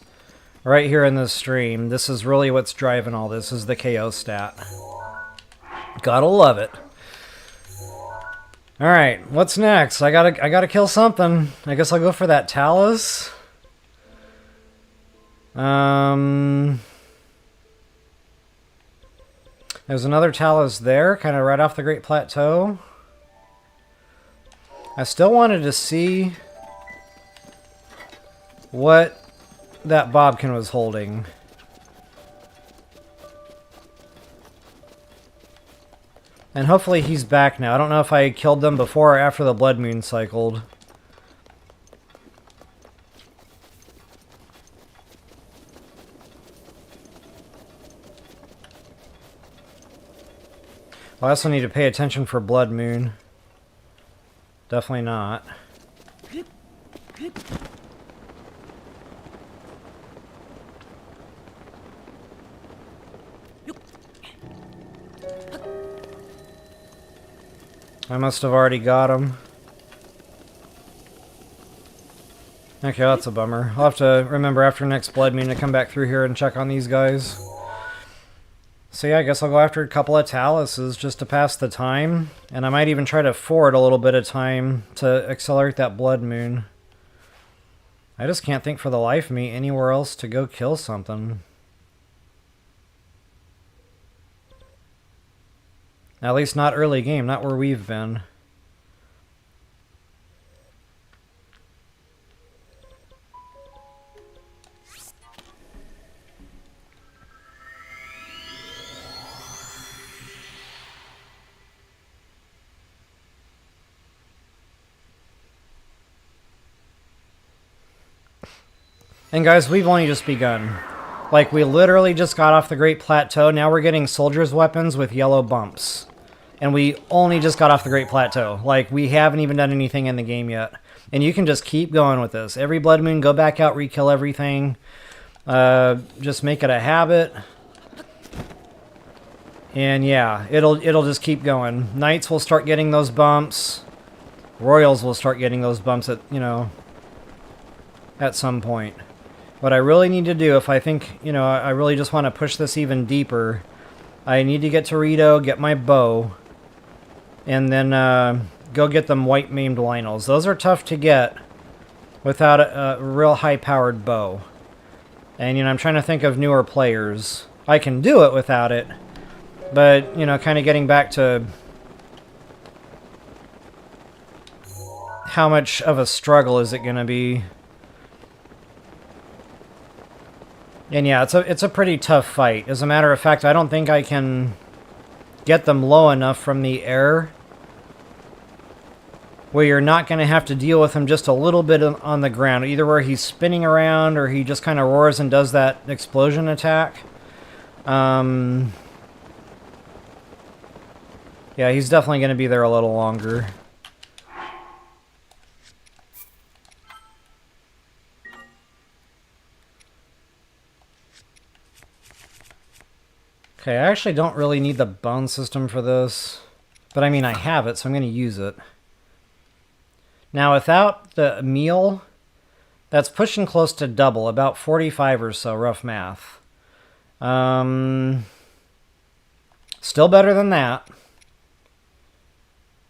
right here in this stream. This is really what's driving all this, is the KO stat. Gotta love it. Alright, what's next? I gotta kill something. I guess I'll go for that Talus. There's another Talus there, kind of right off the Great Plateau. I still wanted to see what that Bobkin was holding. And hopefully he's back now. I don't know if I killed them before or after the Blood Moon cycled. I also need to pay attention for Blood Moon. Definitely not. I must have already got him. Okay, that's a bummer. I'll have to remember after next Blood Moon to come back through here and check on these guys. So yeah, I guess I'll go after a couple of Taluses just to pass the time. And I might even try to forward a little bit of time to accelerate that Blood Moon. I just can't think for the life of me anywhere else to go kill something. At least not early game, not where we've been. And guys, we've only just begun. Like, we literally just got off the Great Plateau. Now we're getting soldiers' weapons with yellow bumps. And we only just got off the Great Plateau. Like, we haven't even done anything in the game yet. And you can just keep going with this. Every Blood Moon, go back out, re-kill everything. Just make it a habit. And yeah, it'll just keep going. Knights will start getting those bumps. Royals will start getting those bumps at, you know, at some point. What I really need to do, if I think, you know, I really just want to push this even deeper, I need to get to Rito, get my bow, and then go get them white-maimed Lynels. Those are tough to get without a real high-powered bow. And, you know, I'm trying to think of newer players. I can do it without it, but, you know, kind of getting back to how much of a struggle is it going to be. And yeah, it's a pretty tough fight. As a matter of fact, I don't think I can get them low enough from the air where you're not going to have to deal with him just a little bit on the ground, either where he's spinning around or he just kind of roars and does that explosion attack. Yeah, he's definitely going to be there a little longer. Okay, I actually don't really need the bone system for this. But I mean, I have it, so I'm going to use it. Now, without the meal, that's pushing close to double, about 45 or so, rough math. Still better than that.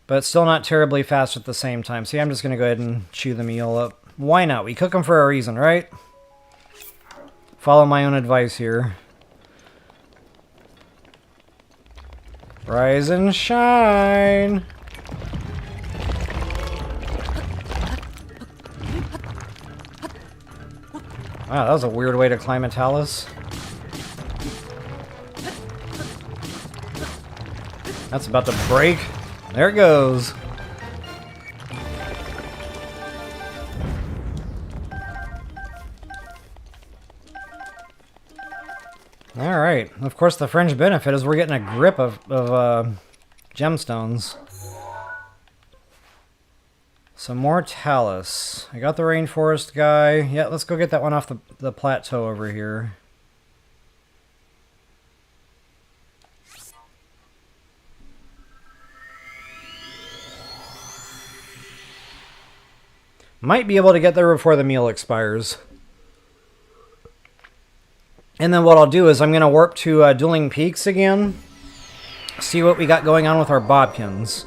But still not terribly fast at the same time. See, I'm just going to go ahead and chew the meal up. Why not? We cook them for a reason, right? Follow my own advice here. Rise and shine! Wow, that was a weird way to climb a Talus. That's about to break. There it goes. Alright, of course the fringe benefit is we're getting a grip of gemstones. Some more Talus. I got the Rainforest guy. Yeah, let's go get that one off the plateau over here. Might be able to get there before the meal expires. And then what I'll do is I'm going to warp to Dueling Peaks again. See what we got going on with our Bobkins.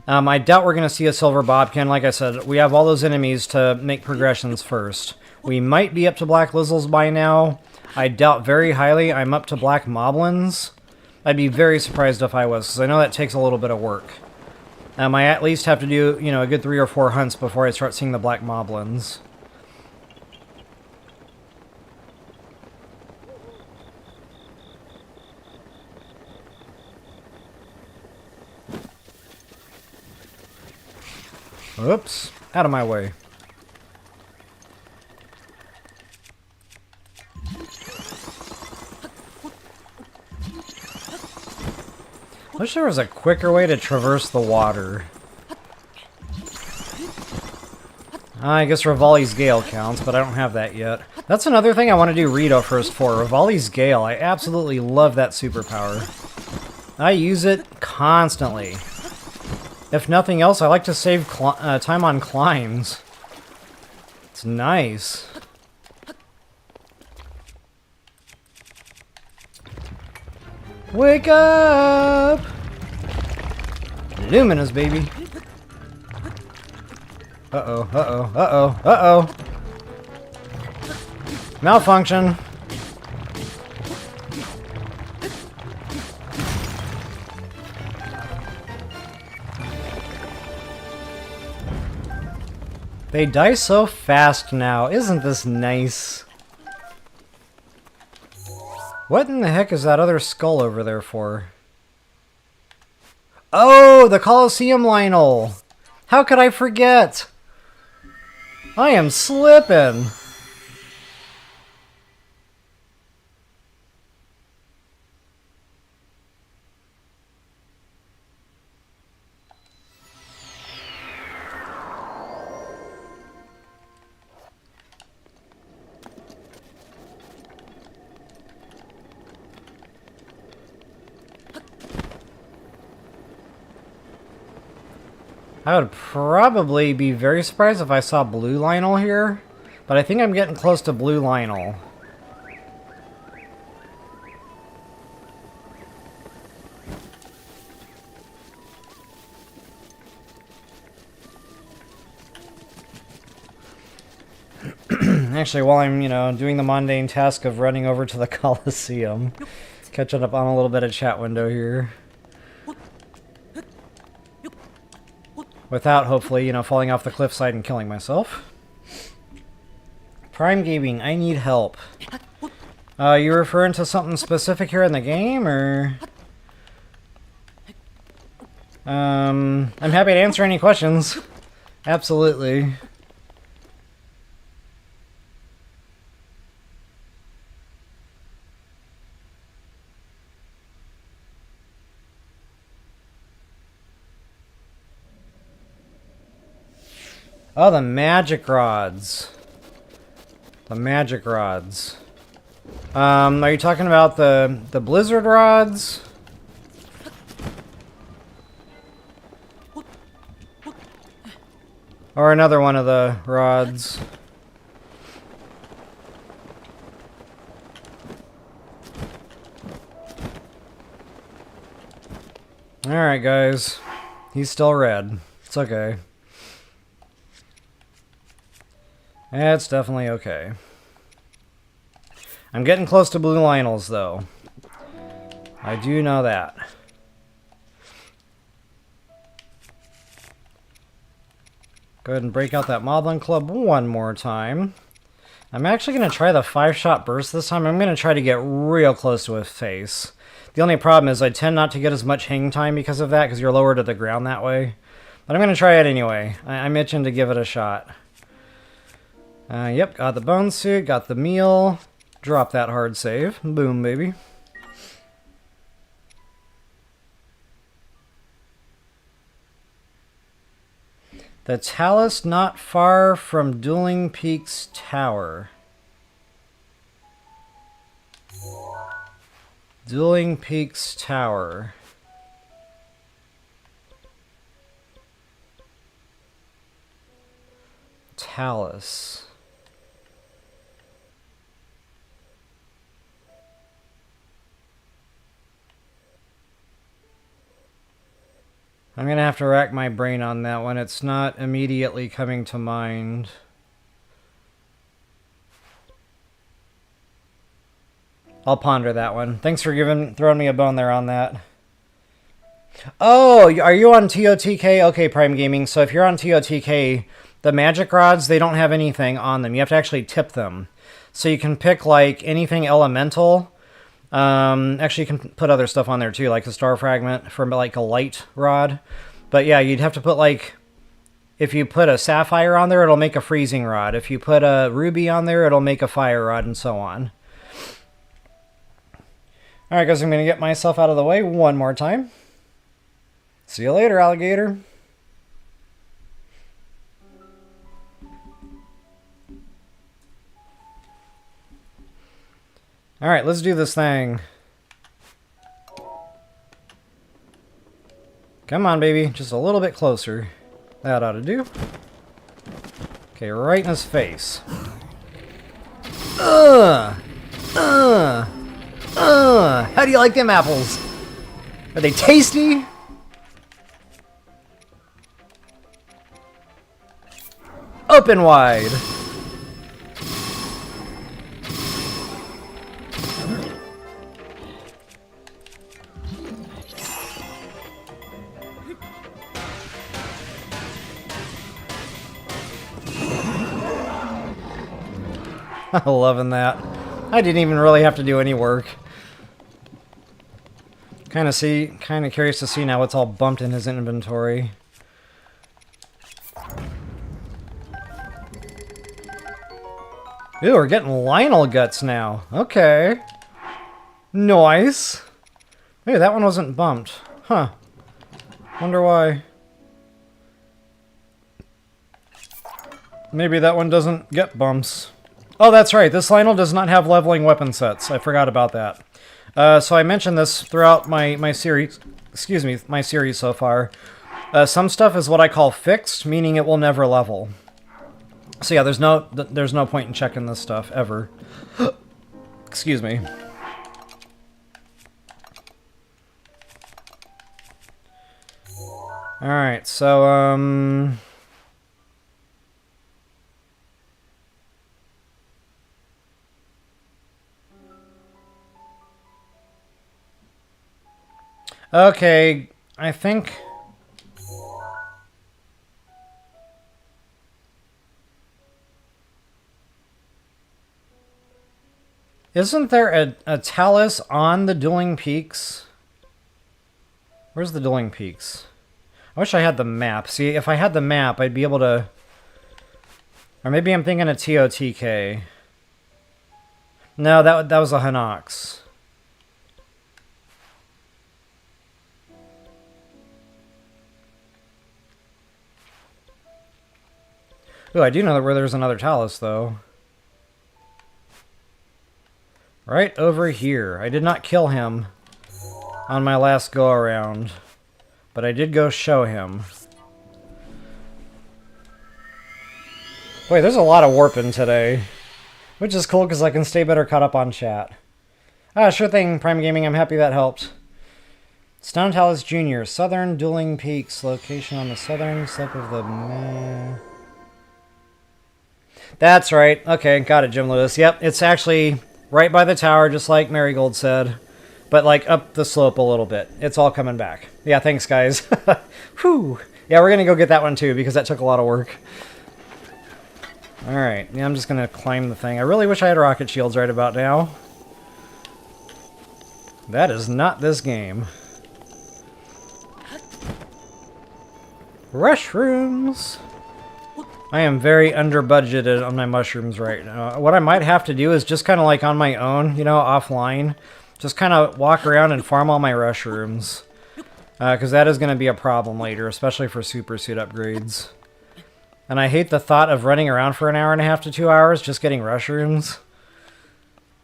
I doubt we're going to see a silver Bobkin. Like I said, we have all those enemies to make progressions first. We might be up to Black Lizals by now. I doubt very highly I'm up to Black Moblins. I'd be very surprised if I was, because I know that takes a little bit of work. I at least have to do, you know, a good 3 or 4 hunts before I start seeing the Black Moblins. Oops, out of my way. I wish there was a quicker way to traverse the water. I guess Rivali's Gale counts, but I don't have that yet. That's another thing I want to do Rito first for. Rivali's Gale. I absolutely love that superpower. I use it constantly. If nothing else, I like to save time on climbs. It's nice. Wake up! Luminous, baby. Uh-oh, uh-oh, uh-oh, uh-oh. Malfunction. They die so fast now. Isn't this nice? What in the heck is that other skull over there for? Oh, the Coliseum Lynel! How could I forget? I am slipping! I would probably be very surprised if I saw blue Lynel here, but I think I'm getting close to blue Lynel. Actually, while I'm, you know, doing the mundane task of running over to the Coliseum, catching up on a little bit of chat window here. Without, hopefully, you know, falling off the cliffside and killing myself. Prime Gaming, I need help. You referring to something specific here in the game, or? I'm happy to answer any questions. Absolutely. Oh, the magic rods. The magic rods. Are you talking about the blizzard rods? Or another one of the rods? Alright, guys. He's still red. It's okay. It's definitely okay. I'm getting close to blue Lynels, though. I do know that. Go ahead and break out that Moblin Club one more time. I'm actually going to try the 5-shot burst this time. I'm going to try to get real close to his face. The only problem is I tend not to get as much hang time because of that, because you're lower to the ground that way. But I'm going to try it anyway. I'm itching to give it a shot. Yep, got the bone suit, got the meal. Drop that hard save. Boom, baby. The Talus not far from Dueling Peaks Tower. Dueling Peaks Tower. Talus. I'm going to have to rack my brain on that one. It's not immediately coming to mind. I'll ponder that one. Thanks for throwing me a bone there on that. Oh, are you on TOTK? Okay, Prime Gaming. So if you're on TOTK, the magic rods, they don't have anything on them. You have to actually tip them. So you can pick like anything elemental. Actually, you can put other stuff on there too, like a star fragment for like a light rod. But yeah, you'd have to put like, if you put a sapphire on there, it'll make a freezing rod. If you put a ruby on there, it'll make a fire rod, and so on. Alright guys, I'm going to get myself out of the way one more time. See you later, alligator. Alright, let's do this thing. Come on, baby. Just a little bit closer. That ought to do. Okay, right in his face. How do you like them apples? Are they tasty? Open wide. I'm loving that. I didn't even really have to do any work. Kind of curious to see now what's all bumped in his inventory. Ooh, we're getting Lynel guts now. Okay. Nice. Hey, that one wasn't bumped. Huh. Wonder why. Maybe that one doesn't get bumps. Oh, that's right. This Lynel does not have leveling weapon sets. I forgot about that. So I mentioned this throughout my series. Excuse me, my series so far. Some stuff is what I call fixed, meaning it will never level. So yeah, there's no point in checking this stuff ever. Excuse me. All right, so okay, I think. Isn't there a Talus on the Dueling Peaks? Where's the Dueling Peaks? I wish I had the map. See, if I had the map, I'd be able to... Or maybe I'm thinking of TOTK. No, that was a Hinox. Ooh, I do know where there's another Talus, though. Right over here. I did not kill him on my last go-around, but I did go show him. Wait, there's a lot of warping today, which is cool because I can stay better caught up on chat. Ah, sure thing, Prime Gaming. I'm happy that helped. Stone Talus Jr., Southern Dueling Peaks, location on the southern slip of the... That's right. Okay, got it, Jim Lewis. Yep, it's actually right by the tower, just like Marigold said. But, like, up the slope a little bit. It's all coming back. Yeah, thanks, guys. Whew. Yeah, we're going to go get that one, too, because that took a lot of work. Alright, yeah, I'm just going to climb the thing. I really wish I had rocket shields right about now. That is not this game. Mushrooms! I am very under-budgeted on my mushrooms right now. What I might have to do is just kind of like on my own, you know, offline. Just kind of walk around and farm all my mushrooms. Because that is going to be a problem later, especially for super suit upgrades. And I hate the thought of running around for an hour and a half to 2 hours just getting mushrooms.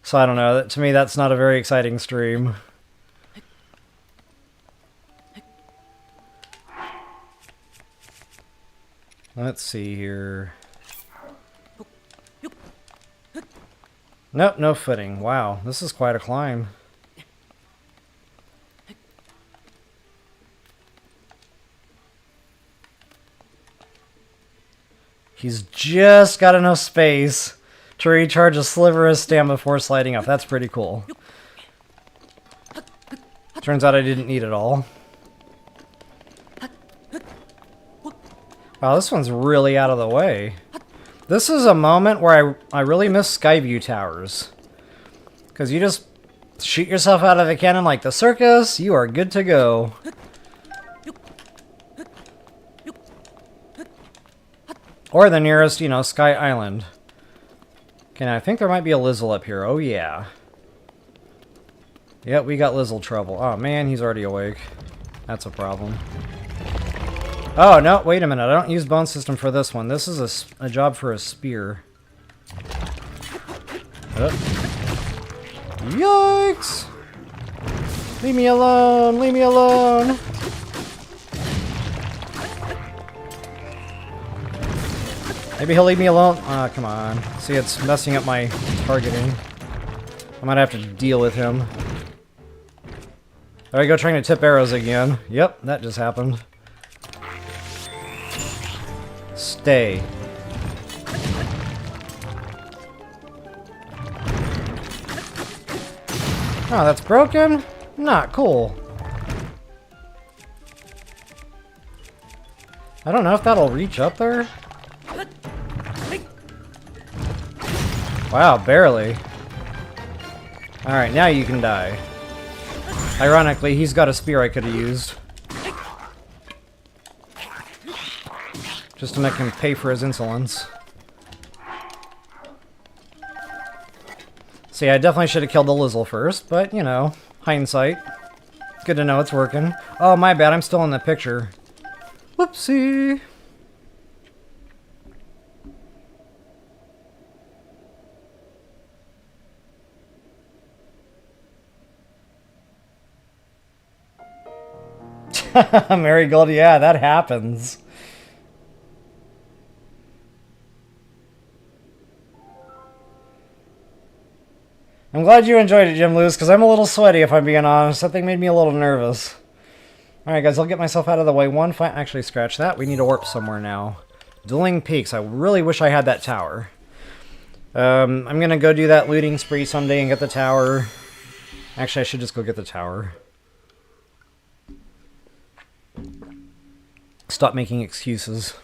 So I don't know, to me that's not a very exciting stream. Let's see here. Nope, no footing. Wow, this is quite a climb. He's just got enough space to recharge a sliver of stamina before sliding off. That's pretty cool. Turns out I didn't need it all. Wow, this one's really out of the way. This is a moment where I really miss Skyview towers. Because you just shoot yourself out of the cannon like the circus, you are good to go. Or the nearest, you know, Sky Island. Okay, now I think there might be a Lizzle up here. Oh, yeah. Yep, we got Lizzle trouble. Oh, man, he's already awake. That's a problem. Oh, no, wait a minute. I don't use Bone System for this one. This is a job for a spear. Oh. Yikes! Leave me alone! Leave me alone! Maybe he'll leave me alone. Ah, come on. See, it's messing up my targeting. I might have to deal with him. There I go, trying to tip arrows again. Yep, that just happened. Stay. Oh, that's broken? Not cool. I don't know if that'll reach up there. Wow, barely. Alright, now you can die. Ironically, he's got a spear I could have used. Just to make him pay for his insolence. See, I definitely should have killed the Lizzle first, but, you know, hindsight. It's good to know it's working. Oh, my bad, I'm still in the picture. Whoopsie! Marigold, yeah, that happens. I'm glad you enjoyed it, Jim Lewis, because I'm a little sweaty, if I'm being honest. That thing made me a little nervous. Alright, guys, I'll get myself out of the way. Actually, scratch that. We need to warp somewhere now. Dueling Peaks. I really wish I had that tower. I'm going to go do that looting spree someday and get the tower. Actually, I should just go get the tower. Stop making excuses.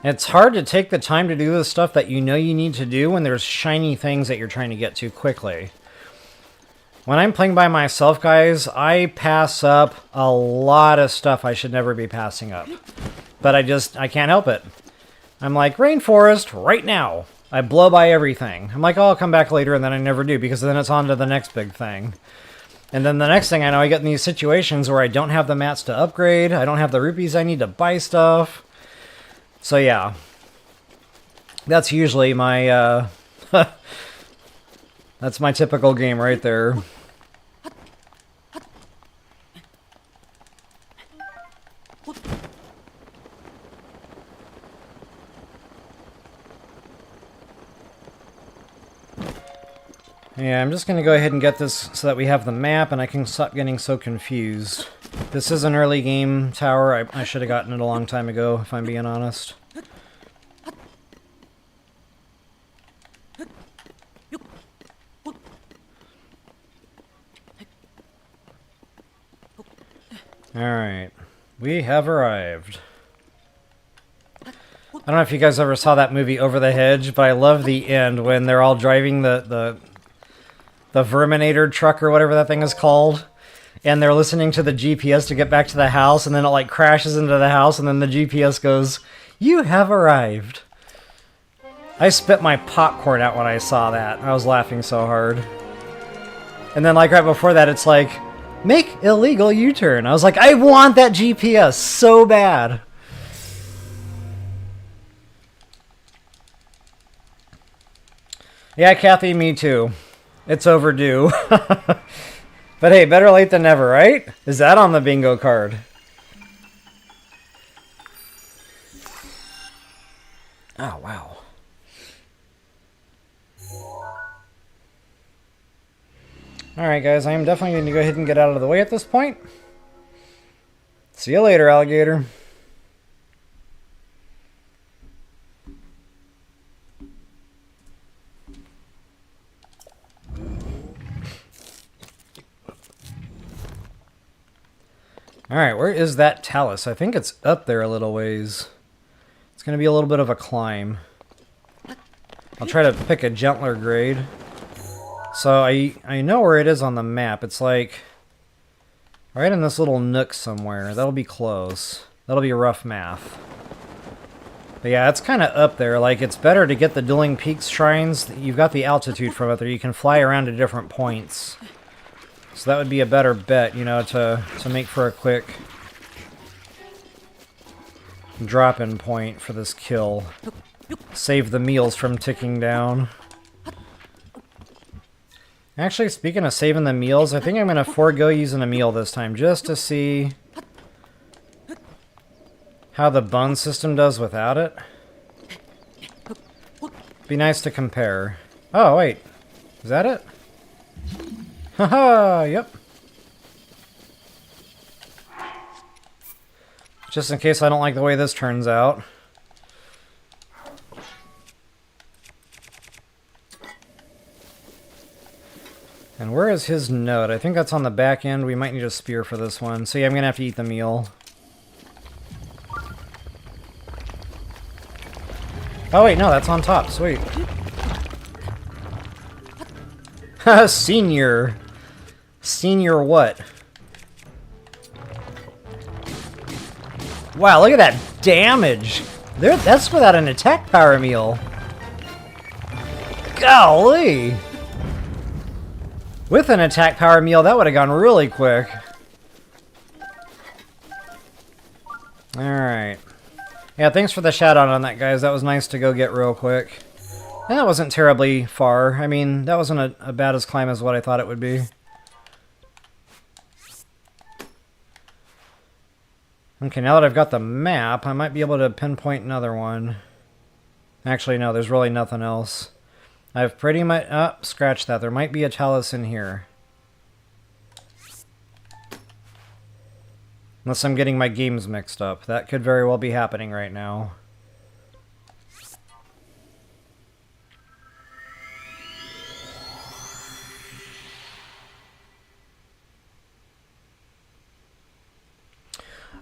It's hard to take the time to do the stuff that you know you need to do when there's shiny things that you're trying to get to quickly. When I'm playing by myself, guys, I pass up a lot of stuff I should never be passing up. But I can't help it. I'm like, Rainforest, right now. I blow by everything. I'm like, oh, I'll come back later, and then I never do, because then it's on to the next big thing. And then the next thing I know, I get in these situations where I don't have the mats to upgrade, I don't have the rupees I need to buy stuff. So yeah. That's usually my, that's my typical game right there. Yeah, I'm just going to go ahead and get this so that we have the map and I can stop getting so confused. This is an early game tower. I should have gotten it a long time ago, if I'm being honest. Alright, we have arrived. I don't know if you guys ever saw that movie Over the Hedge, but I love the end when they're all driving the Verminator truck or whatever that thing is called, and they're listening to the GPS to get back to the house, and then it like crashes into the house, and then the GPS goes, "You have arrived." I spit my popcorn out when I saw that. I was laughing so hard. And then like right before that, it's like, "Make illegal U-turn." I was like, I want that GPS so bad. Yeah, Kathy, me too. It's overdue. But hey, better late than never, right? Is that on the bingo card? Oh, wow. Alright, guys, I am definitely going to go ahead and get out of the way at this point. See you later, alligator. Alright, where is that Talus? I think it's up there a little ways. It's going to be a little bit of a climb. I'll try to pick a gentler grade. So I know where it is on the map. It's like right in this little nook somewhere. That'll be close. That'll be rough math. But yeah, it's kind of up there. Like, it's better to get the Dueling Peaks shrines. You've got the altitude from up there. You can fly around to different points. So that would be a better bet, you know, to make for a quick drop-in point for this kill. Save the meals from ticking down. Actually, speaking of saving the meals, I think I'm going to forego using a meal this time just to see how the bun system does without it. Be nice to compare. Oh, wait. Is that it? Haha, yep. Just in case I don't like the way this turns out. And where is his note? I think that's on the back end. We might need a spear for this one. So yeah, I'm going to have to eat the meal. Oh wait, no, that's on top. Sweet. Senior. Senior what? Wow, look at that damage. That's without an attack power meal. Golly. With an attack power meal, that would have gone really quick. Alright. Yeah, thanks for the shout-out on that, guys. That was nice to go get real quick. And that wasn't terribly far. I mean, that wasn't a bad as climb as what I thought it would be. Okay, now that I've got the map, I might be able to pinpoint another one. Actually, no, there's really nothing else. I've pretty much... Oh, scratch that. There might be a Talus in here. Unless I'm getting my games mixed up. That could very well be happening right now.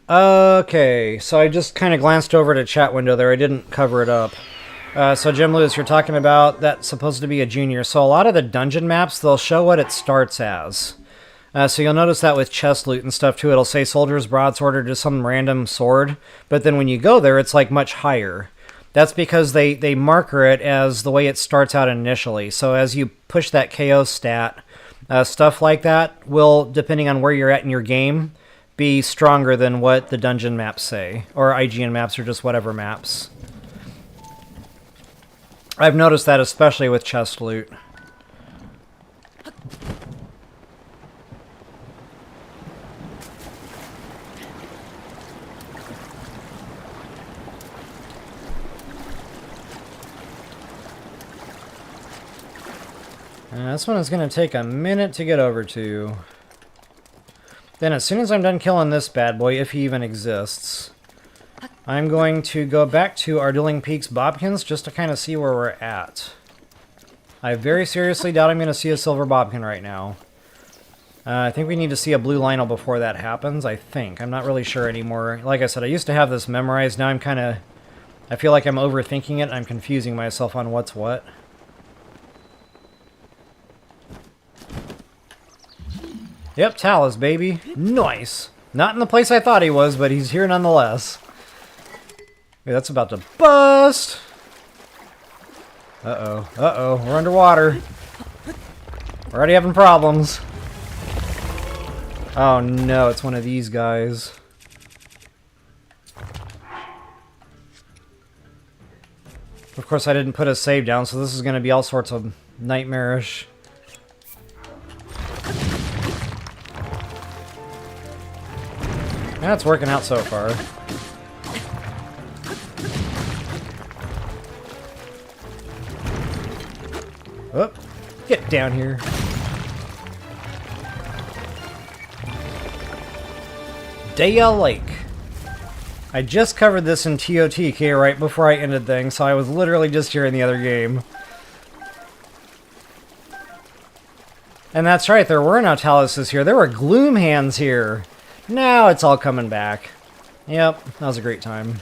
Okay, so I just kind of glanced over to chat window there. I didn't cover it up. So Jim Lewis, you're talking about that's supposed to be a junior. So a lot of the dungeon maps, they'll show what it starts as. So you'll notice that with chest loot and stuff too. It'll say soldier's broadsword or just some random sword. But then when you go there, it's like much higher. That's because they marker it as the way it starts out initially. So as you push that KO stat, stuff like that will, depending on where you're at in your game, be stronger than what the dungeon maps say. Or IGN maps or just whatever maps. I've noticed that especially with chest loot. This one is going to take a minute to get over to. Then as soon as I'm done killing this bad boy, if he even exists, I'm going to go back to our Dueling Peaks Bobkins just to kind of see where we're at. I very seriously doubt I'm going to see a silver Bobkin right now. I think we need to see a blue Lynel before that happens, I think. I'm not really sure anymore. Like I said, I used to have this memorized. Now I'm kind of... I feel like I'm overthinking it and I'm confusing myself on what's what. Yep, Talus, baby. Nice. Not in the place I thought he was, but he's here nonetheless. Hey, that's about to bust. Uh-oh. Uh-oh. We're underwater. We're already having problems. Oh, no. It's one of these guys. Of course, I didn't put a save down, so this is going to be all sorts of nightmarish. That's working out so far. Oh, get down here. Daya Lake. I just covered this in TOTK right before I ended things, so I was literally just here in the other game. And that's right, there were no Taluses here. There were Gloom Hands here. Now it's all coming back. Yep, that was a great time.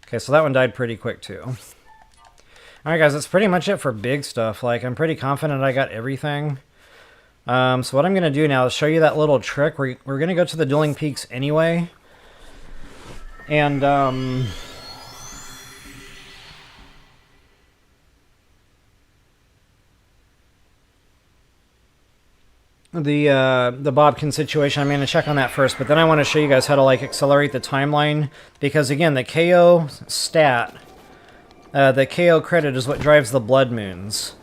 Okay, so that one died pretty quick too. Alright guys, that's pretty much it for big stuff. Like, I'm pretty confident I got everything. So what I'm going to do now is show you that little trick. We're going to go to the Dueling Peaks anyway. And, the Bobkin situation, I'm going to check on that first, but then I want to show you guys how to, like, accelerate the timeline, because, again, the KO stat, the KO credit is what drives the blood moons,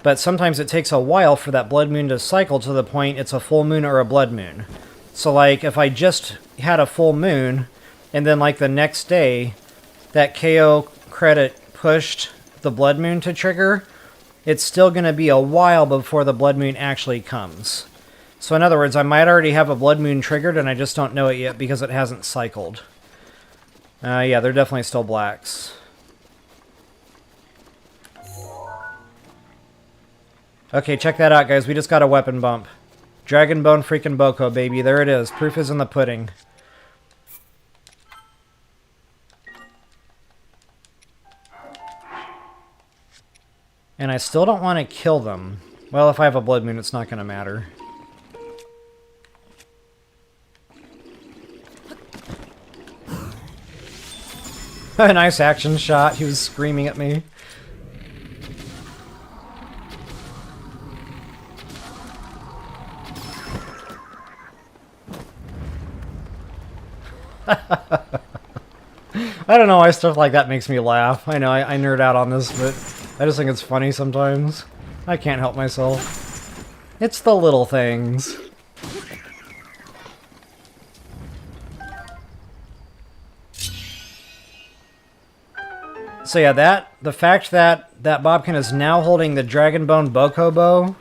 but sometimes it takes a while for that blood moon to cycle to the point it's a full moon or a blood moon. So, like, if I just had a full moon, and then, like, the next day, that KO credit pushed the blood moon to trigger, it's still going to be a while before the blood moon actually comes. So in other words, I might already have a blood moon triggered and I just don't know it yet because it hasn't cycled. Yeah, they're definitely still blacks. Okay, check that out, guys. We just got a weapon bump. Dragon Bone freaking Boko, baby. There it is. Proof is in the pudding. And I still don't want to kill them. Well, if I have a blood moon, it's not going to matter. A nice action shot. He was screaming at me. I don't know why stuff like that makes me laugh. I know I nerd out on this, but I just think it's funny sometimes. I can't help myself. It's the little things. So yeah, the fact that Bobkin is now holding the Dragon Bone Boko bow,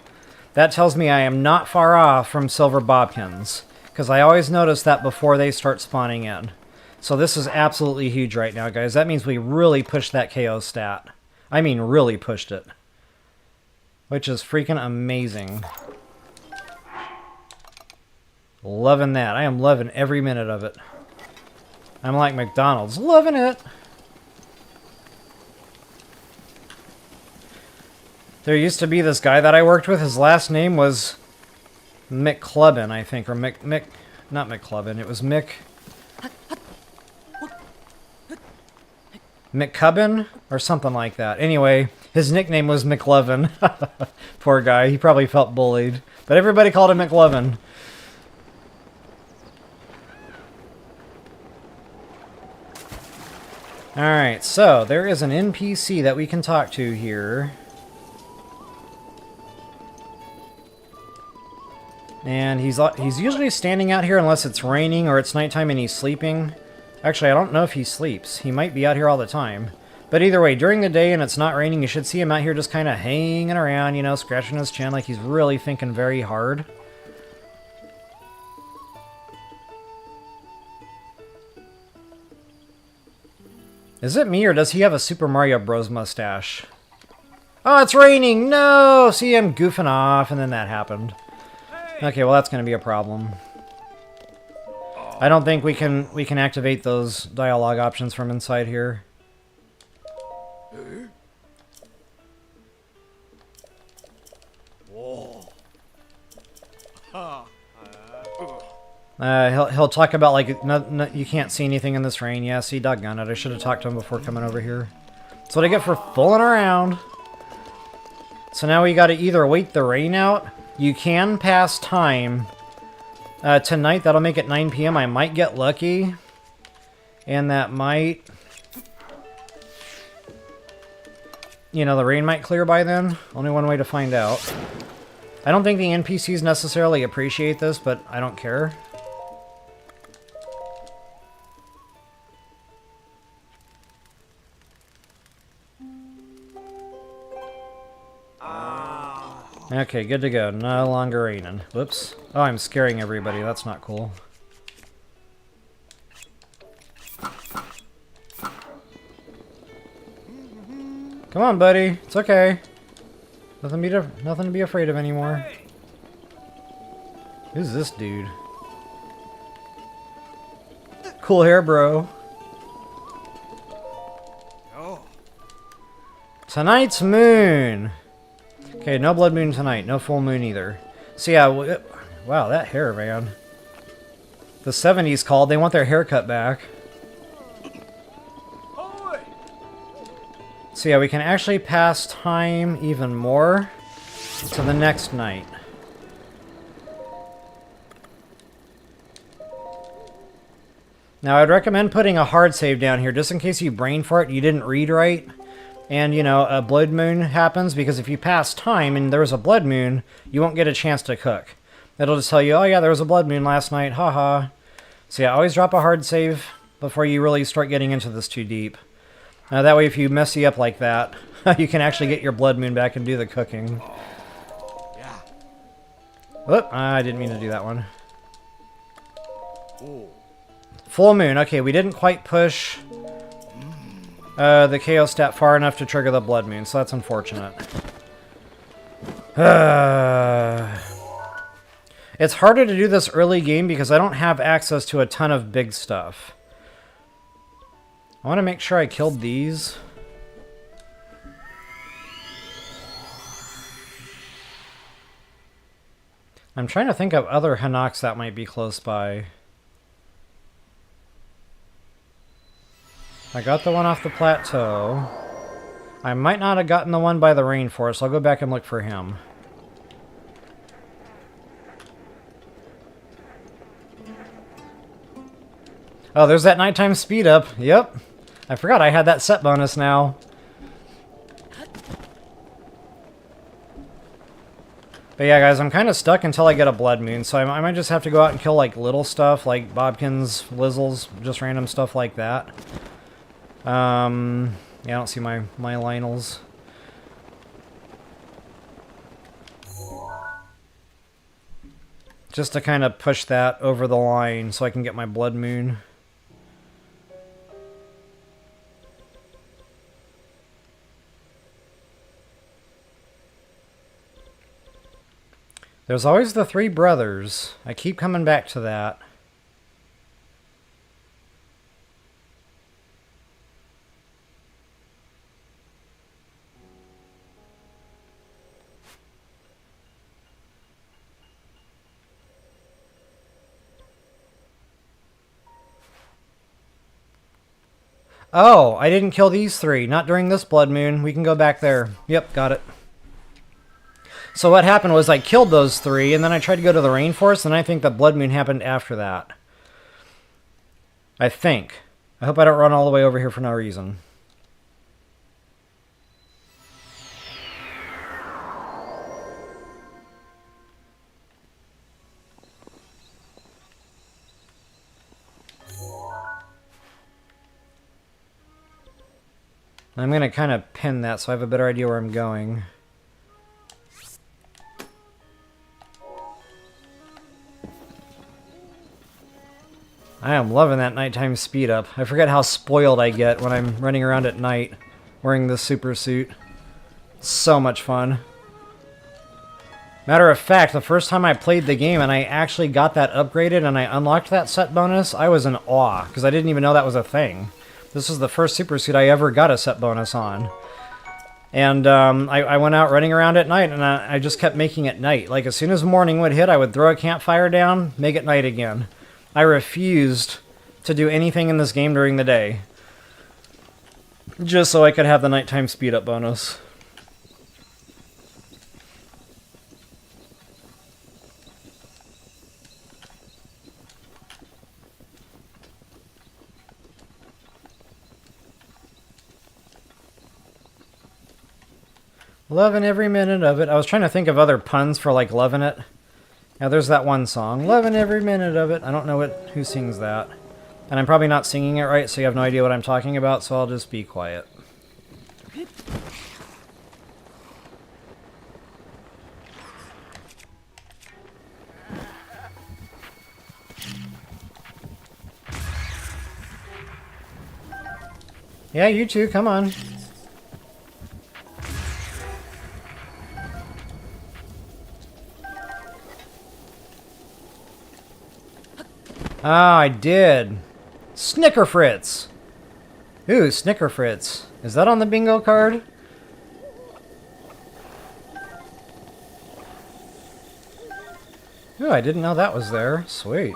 that tells me I am not far off from silver Bobkins, because I always notice that before they start spawning in. So this is absolutely huge right now, guys. That means we really pushed that KO stat. I mean, really pushed it. Which is freaking amazing. Loving that. I am loving every minute of it. I'm like McDonald's. Loving it! There used to be this guy that I worked with. His last name was McClubbin, I think, or not McClubbin. It was McCubbin or something like that. Anyway, his nickname was McLovin. Poor guy. He probably felt bullied, but everybody called him McLovin. Alright, so there is an NPC that we can talk to here. And he's usually standing out here unless it's raining or it's nighttime and he's sleeping. Actually, I don't know if he sleeps. He might be out here all the time. But either way, during the day and it's not raining, you should see him out here just kind of hanging around, you know, scratching his chin like he's really thinking very hard. Is it me, or does he have a Super Mario Bros. Mustache? Oh, it's raining! No! See, I'm goofing off, and then that happened. Okay, well, that's going to be a problem. I don't think we can activate those dialogue options from inside here. He'll talk about, like, no, you can't see anything in this rain. Yeah, see, doggone it. I should have talked to him before coming over here. That's what I get for fooling around. So now we got to either wait the rain out. You can pass time. Tonight, that'll make it 9 p.m. I might get lucky. And that might... You know, the rain might clear by then. Only one way to find out. I don't think the NPCs necessarily appreciate this, but I don't care. Okay, good to go. No longer raining. Whoops. Oh, I'm scaring everybody. That's not cool. Come on, buddy. It's okay. Nothing to be afraid of anymore. Who's this dude? Cool hair, bro. Tonight's moon. Okay, no blood moon tonight. No full moon either. So yeah, wow, that hair, man. The 70s called. They want their haircut back. So yeah, we can actually pass time even more to the next night. Now, I'd recommend putting a hard save down here, just in case you brain fart, you didn't read right. And, you know, a blood moon happens, because if you pass time and there's a blood moon, you won't get a chance to cook. It'll just tell you, oh yeah, there was a blood moon last night, haha. So yeah, always drop a hard save before you really start getting into this too deep. That way, if you messy up like that, you can actually get your blood moon back and do the cooking. Whoop, I didn't mean to do that one. Full moon. Okay, we didn't quite push the KO stat far enough to trigger the blood moon, so that's unfortunate. It's harder to do this early game because I don't have access to a ton of big stuff. I want to make sure I killed these. I'm trying to think of other Hinox that might be close by. I got the one off the plateau. I might not have gotten the one by the Rainforest. I'll go back and look for him. Oh, there's that nighttime speed up. Yep. I forgot I had that set bonus now. But yeah, guys, I'm kind of stuck until I get a blood moon, so I might just have to go out and kill, like, little stuff, like Bobkins, Lizzles, just random stuff like that. Yeah, I don't see my Lynels. Just to kind of push that over the line so I can get my blood moon. There's always the three brothers. I keep coming back to that. Oh, I didn't kill these 3. Not during this blood moon. We can go back there. Yep, got it. So what happened was I killed those 3, and then I tried to go to the Rainforest, and I think the blood moon happened after that. I think. I hope I don't run all the way over here for no reason. I'm going to kind of pin that so I have a better idea where I'm going. I am loving that nighttime speed up. I forget how spoiled I get when I'm running around at night wearing this super suit. So much fun. Matter of fact, the first time I played the game and I actually got that upgraded and I unlocked that set bonus, I was in awe because I didn't even know that was a thing. This was the first super suit I ever got a set bonus on. And I went out running around at night, and I just kept making it night. Like, as soon as morning would hit, I would throw a campfire down, make it night again. I refused to do anything in this game during the day. Just so I could have the nighttime speed up bonus. Loving every minute of it. I was trying to think of other puns for, like, loving it. Now, there's that one song. Loving every minute of it. I don't know who sings that. And I'm probably not singing it right, so you have no idea what I'm talking about, so I'll just be quiet. Yeah, you too. Come on. Ah, I did. Snicker Fritz. Ooh, Snicker Fritz. Is that on the bingo card? Ooh, I didn't know that was there. Sweet.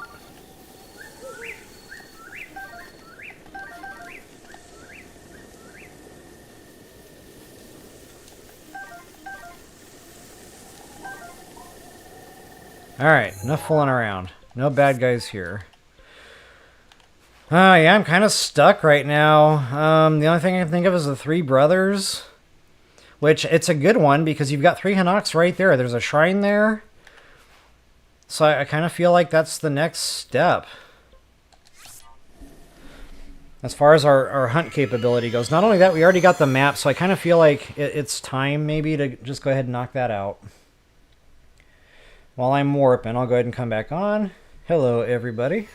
Alright, enough fooling around. No bad guys here. Yeah, I'm kind of stuck right now. The only thing I can think of is the 3 brothers. Which, it's a good one because you've got 3 Hinox right there. There's a shrine there. So I kind of feel like that's the next step. As far as our hunt capability goes. Not only that, we already got the map, so I kind of feel like it's time maybe to just go ahead and knock that out. While I'm warping, I'll go ahead and come back on. Hello, everybody.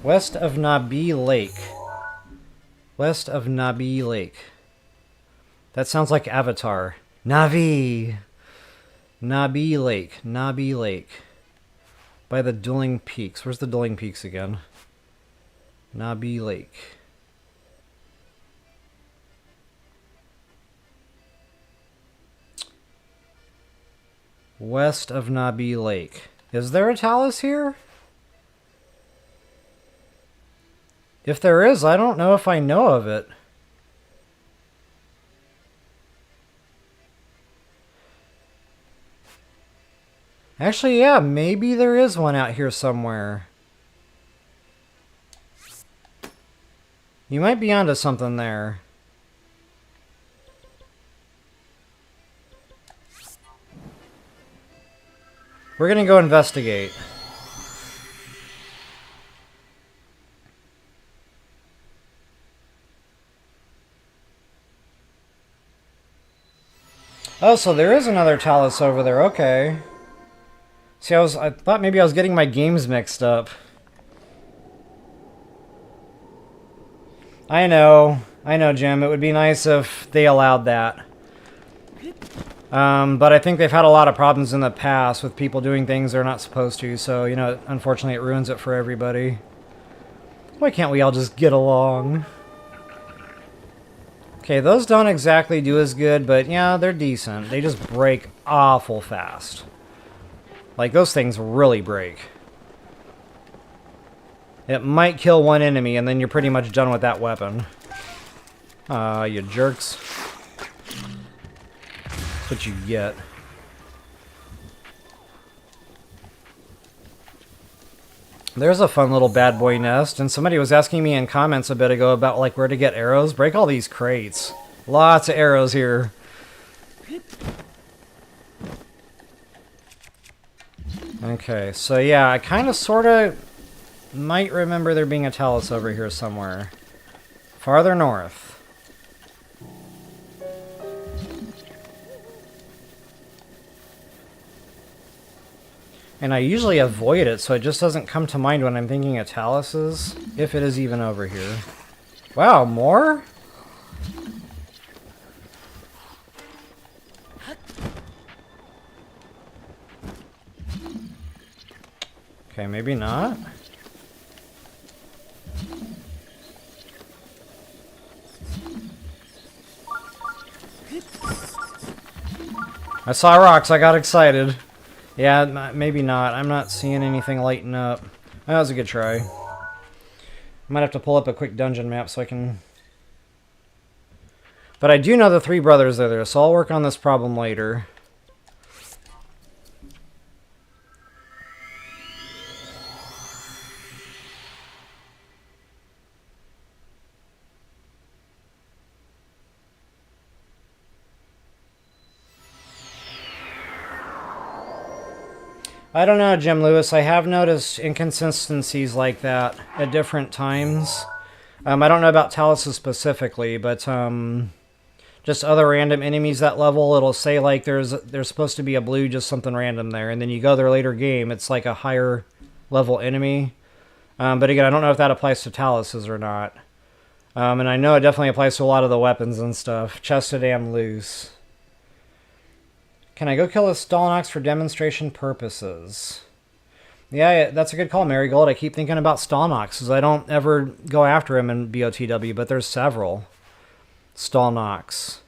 West of Nabi Lake. West of Nabi Lake. That sounds like Avatar. Navi! Nabi Lake. Nabi Lake. By the Dueling Peaks. Where's the Dueling Peaks again? Nabi Lake. West of Nabi Lake. Is there a Talus here? If there is, I don't know if I know of it. Actually, yeah, maybe there is one out here somewhere. You might be onto something there. We're gonna go investigate. Oh, so there is another Talus over there. Okay. See, I thought maybe I was getting my games mixed up. I know, Jim. It would be nice if they allowed that. But I think they've had a lot of problems in the past with people doing things they're not supposed to, so, you know, unfortunately it ruins it for everybody. Why can't we all just get along? Okay, those don't exactly do as good, but yeah, they're decent. They just break awful fast. Like, those things really break. It might kill one enemy, and then you're pretty much done with that weapon. You jerks. That's what you get. There's a fun little bad boy nest, and somebody was asking me in comments a bit ago about, like, where to get arrows. Break all these crates. Lots of arrows here. Okay, so yeah, I kind of sort of might remember there being a Talus over here somewhere. Farther north. And I usually avoid it, so it just doesn't come to mind when I'm thinking of Taluses, if it is even over here. Wow, more? Okay, maybe not. I saw rocks, I got excited. Yeah, maybe not. I'm not seeing anything lighten up. That was a good try. I might have to pull up a quick dungeon map so I can... But I do know the three brothers are there, so I'll work on this problem later. I don't know, Jim Lewis. I have noticed inconsistencies like that at different times. I don't know about Taluses specifically, but just other random enemies that level, it'll say like there's supposed to be a blue, just something random there, and then you go their later game, it's like a higher level enemy. But again, I don't know if that applies to Taluses or not. And I know it definitely applies to a lot of the weapons and stuff. Chested and loose. Can I go kill a Stalox for demonstration purposes? Yeah, that's a good call, Marigold. I keep thinking about Stalox, because I don't ever go after him in BOTW, but there's several Stalox.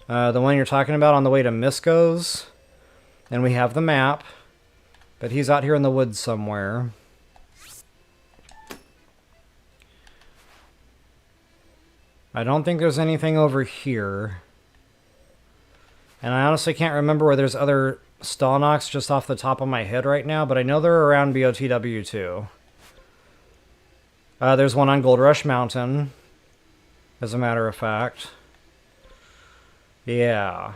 The one you're talking about on the way to Misko's, and we have the map, but he's out here in the woods somewhere. I don't think there's anything over here. And I honestly can't remember where there's other Stalox just off the top of my head right now, but I know they're around BOTW2. There's one on Gold Rush Mountain, as a matter of fact. Yeah.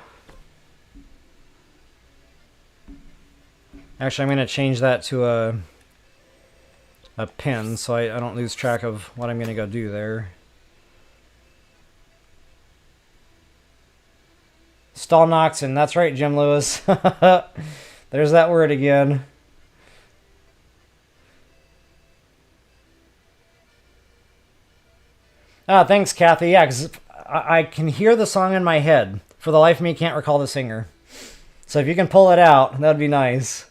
Actually, I'm going to change that to a pin, so I don't lose track of what I'm going to go do there. Stalox, and that's right, Jim Lewis. There's that word again. Ah, thanks, Kathy. Yeah, because I can hear the song in my head. For the life of me, can't recall the singer. So if you can pull it out, that'd be nice.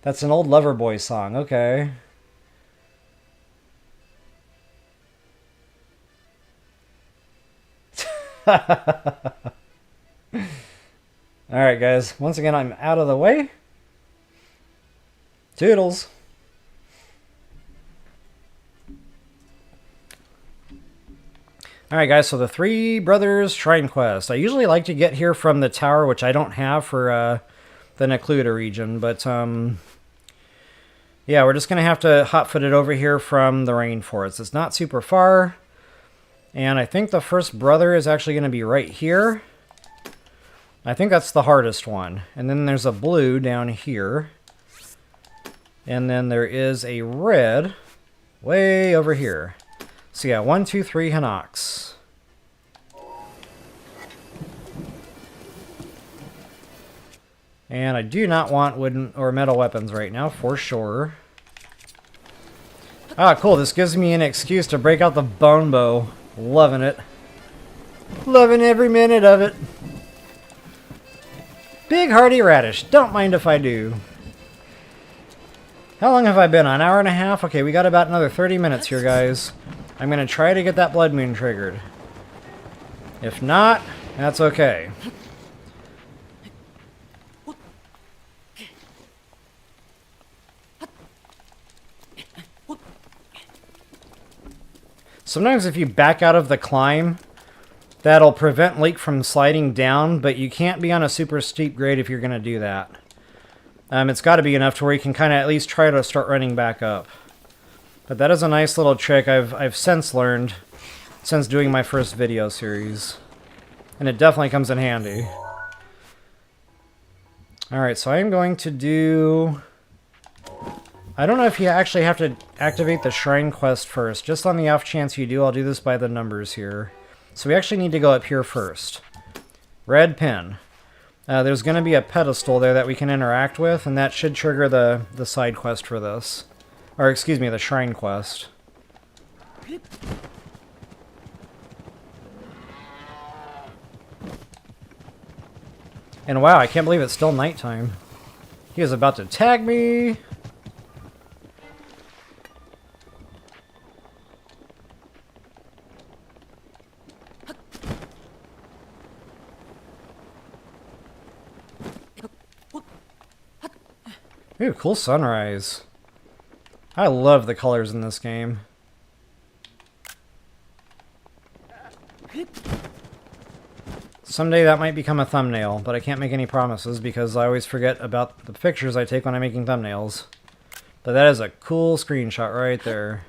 That's an old Loverboy song. Okay. Alright, guys. Once again, I'm out of the way. Toodles. Alright, guys. So the Three Brothers Shrine Quest. I usually like to get here from the tower, which I don't have for the Necluda region. But, yeah, we're just going to have to hot-foot it over here from the Rainforest. It's not super far. And I think the first brother is actually going to be right here. I think that's the hardest one. And then there's a blue down here. And then there is a red way over here. So yeah, 1, 2, 3 Hinox. And I do not want wooden or metal weapons right now, for sure. Ah, cool. This gives me an excuse to break out the bone bow. Loving it. Loving every minute of it. Big hearty radish. Don't mind if I do. How long have I been on? An hour and a half? Okay, we got about another 30 minutes here, guys. I'm going to try to get that blood moon triggered. If not, that's okay. Sometimes if you back out of the climb, that'll prevent Lake from sliding down, but you can't be on a super steep grade if you're going to do that. It's got to be enough to where you can kind of at least try to start running back up. But that is a nice little trick I've since learned since doing my first video series. And it definitely comes in handy. Alright, so I am going to do... I don't know if you actually have to activate the shrine quest first. Just on the off chance you do, I'll do this by the numbers here. So we actually need to go up here first. Red pin. There's going to be a pedestal there that we can interact with, and that should trigger the side quest for this. Or, excuse me, the shrine quest. And wow, I can't believe it's still nighttime. He is about to tag me! Ooh, cool sunrise. I love the colors in this game. Someday that might become a thumbnail, but I can't make any promises because I always forget about the pictures I take when I'm making thumbnails. But that is a cool screenshot right there.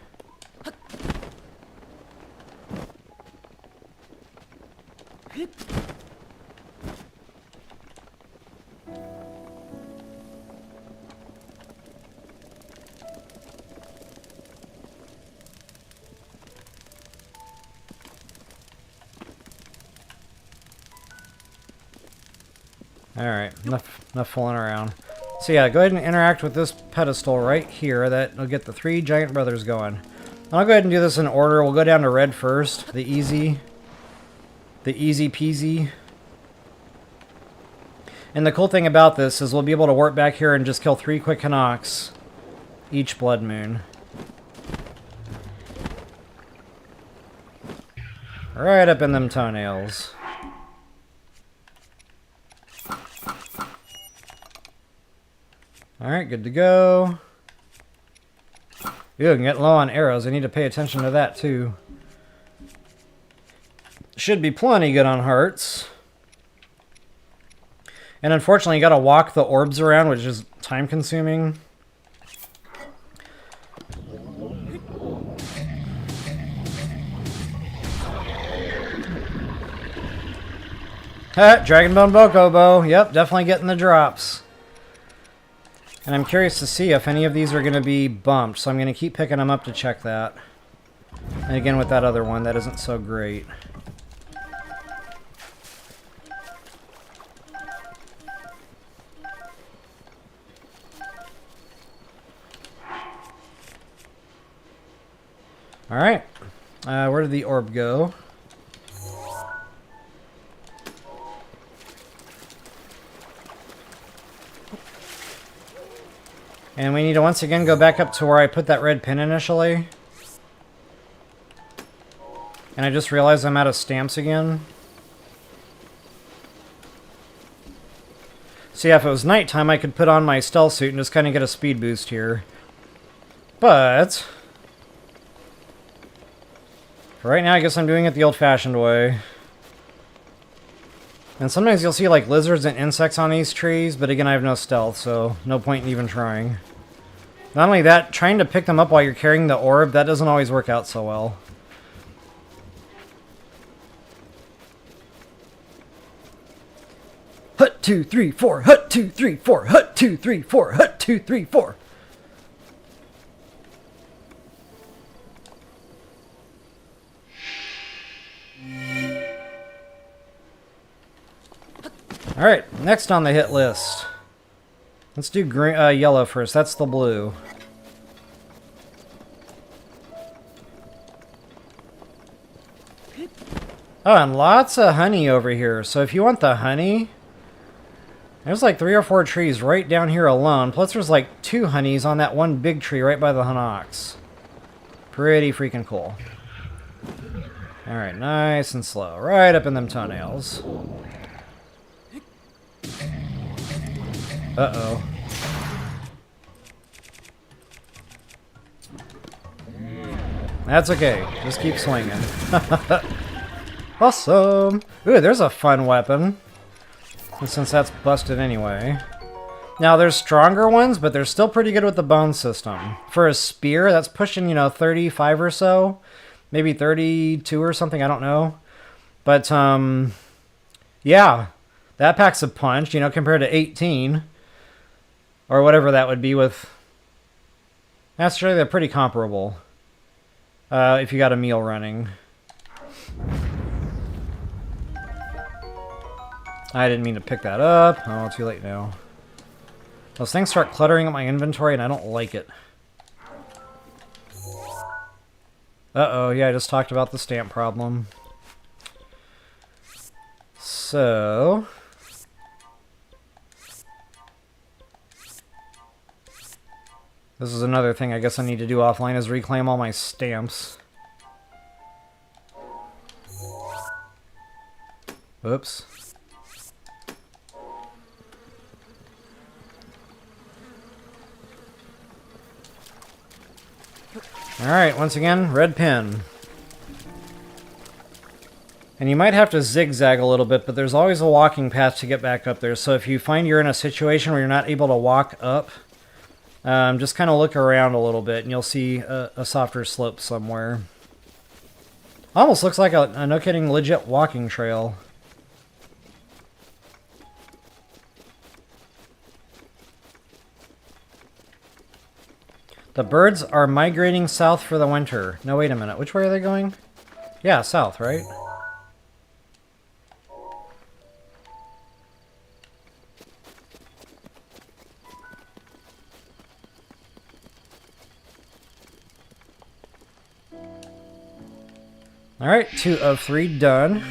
Alright, enough fooling around. So yeah, go ahead and interact with this pedestal right here. That'll get the 3 giant brothers going. I'll go ahead and do this in order. We'll go down to red first. The easy peasy. And the cool thing about this is we'll be able to warp back here and just kill 3 quick Hinox each blood moon. Right up in them toenails. Alright, good to go. Ew, I can get low on arrows. I need to pay attention to that too. Should be plenty good on hearts. And unfortunately, you gotta walk the orbs around, which is time consuming. Ha! Dragon Bone Bokobo. Yep, definitely getting the drops. And I'm curious to see if any of these are going to be bumped, so I'm going to keep picking them up to check that. And again with that other one, that isn't so great. Alright. Where did the orb go? And we need to once again go back up to where I put that red pin initially. And I just realized I'm out of stamps again. So yeah, if it was nighttime, I could put on my stealth suit and just kind of get a speed boost here. But for right now, I guess I'm doing it the old-fashioned way. And sometimes you'll see like lizards and insects on these trees, but again I have no stealth, so no point in even trying. Not only that, trying to pick them up while you're carrying the orb, that doesn't always work out so well. Hut 2, 3, 4, hut 2, 3, 4, hut 2, 3, 4, hut 2, 3, 4. Alright, next on the hit list. Let's do green, yellow first. That's the blue. Oh, and lots of honey over here. So if you want the honey, there's like 3 or 4 trees right down here alone. Plus there's like 2 honeys on that one big tree right by the Hinox. Pretty freaking cool. Alright, nice and slow. Right up in them toenails. Uh-oh. That's okay. Just keep swinging. Awesome! Ooh, there's a fun weapon. And since that's busted anyway. Now, there's stronger ones, but they're still pretty good with the bone system. For a spear, that's pushing, you know, 35 or so. Maybe 32 or something, I don't know. But, yeah. That packs a punch, you know, compared to 18. Or whatever that would be with... Actually, they're pretty comparable. If you got a meal running. I didn't mean to pick that up. Oh, too late now. Those things start cluttering up my inventory, and I don't like it. Uh-oh, yeah, I just talked about the stamp problem. So... this is another thing I guess I need to do offline, is reclaim all my stamps. Oops. Alright, once again, red pin. And you might have to zigzag a little bit, but there's always a walking path to get back up there. So if you find you're in a situation where you're not able to walk up, just kind of look around a little bit and you'll see a softer slope somewhere. Almost looks like a no kidding legit walking trail. The birds are migrating south for the winter. No, wait a minute. Which way are they going? Yeah, south, right? Alright, 2 of 3 done.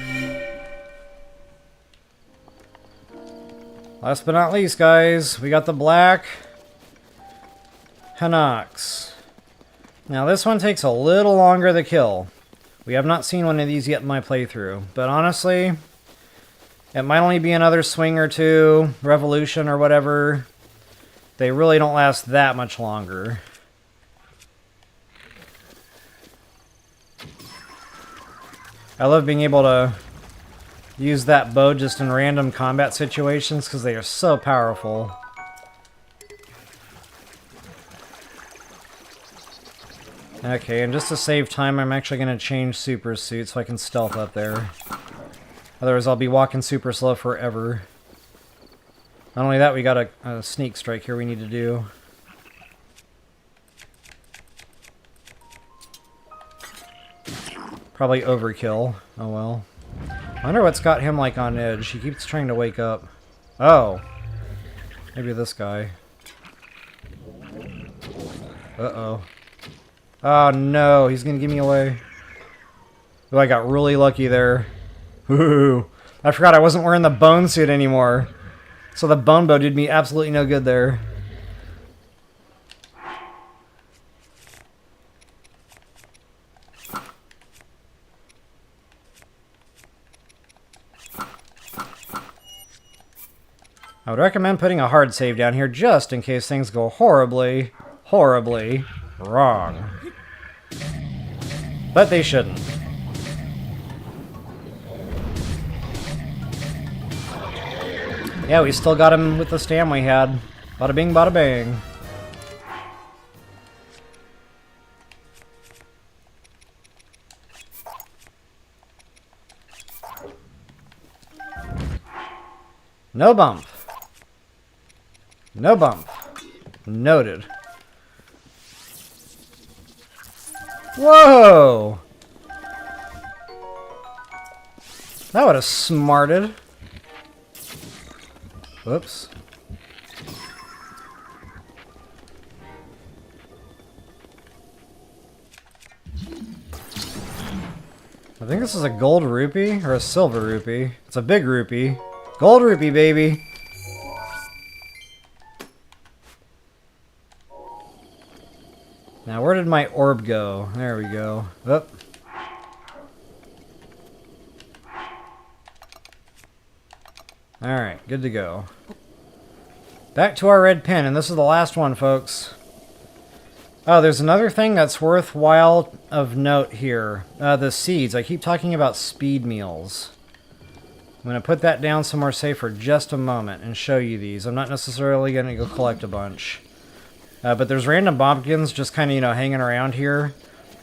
Last but not least, guys, we got the black Hinox. Now this one takes a little longer to kill. We have not seen one of these yet in my playthrough, but honestly, it might only be another swing or two, revolution or whatever. They really don't last that much longer. I love being able to use that bow just in random combat situations because they are so powerful. Okay, and just to save time, I'm actually going to change super suit so I can stealth up there. Otherwise, I'll be walking super slow forever. Not only that, we got a sneak strike here we need to do. Probably overkill. Oh well. I wonder what's got him like on edge. He keeps trying to wake up. Oh. Maybe this guy. Uh-oh. Oh no, he's gonna give me away. Oh, I got really lucky there. Ooh. I forgot I wasn't wearing the bone suit anymore. So the bone bow did me absolutely no good there. I would recommend putting a hard save down here just in case things go horribly, horribly wrong. But they shouldn't. Yeah, we still got him with the stam we had. Bada bing, bada bang. No bump. No bump. Noted. Whoa! That would have smarted. Whoops. I think this is a gold rupee or a silver rupee. It's a big rupee. Gold rupee, baby! Now, where did my orb go? There we go. Oop. Alright, good to go. Back to our red pin, and this is the last one, folks. Oh, there's another thing that's worthwhile of note here. The seeds. I keep talking about speed meals. I'm going to put that down somewhere safe for just a moment and show you these. I'm not necessarily going to go collect a bunch. But there's random bombkins just kind of, hanging around here.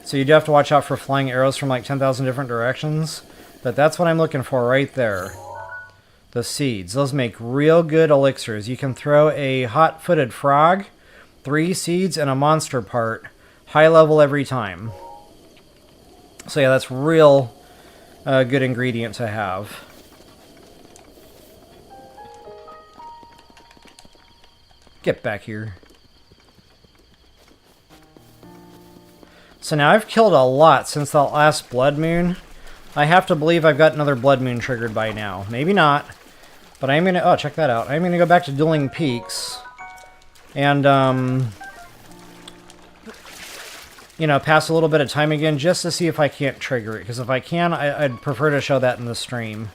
So you do have to watch out for flying arrows from like 10,000 different directions. But that's what I'm looking for right there. The seeds. Those make real good elixirs. You can throw a hot-footed frog, 3 seeds, and a monster part. High level every time. So yeah, that's real good ingredient to have. Get back here. So now I've killed a lot since the last Blood Moon. I have to believe I've got another Blood Moon triggered by now. Maybe not. But I'm going to... Oh, check that out. I'm going to go back to Dueling Peaks. And, pass a little bit of time again just to see if I can't trigger it. Because if I can, I'd prefer to show that in the stream.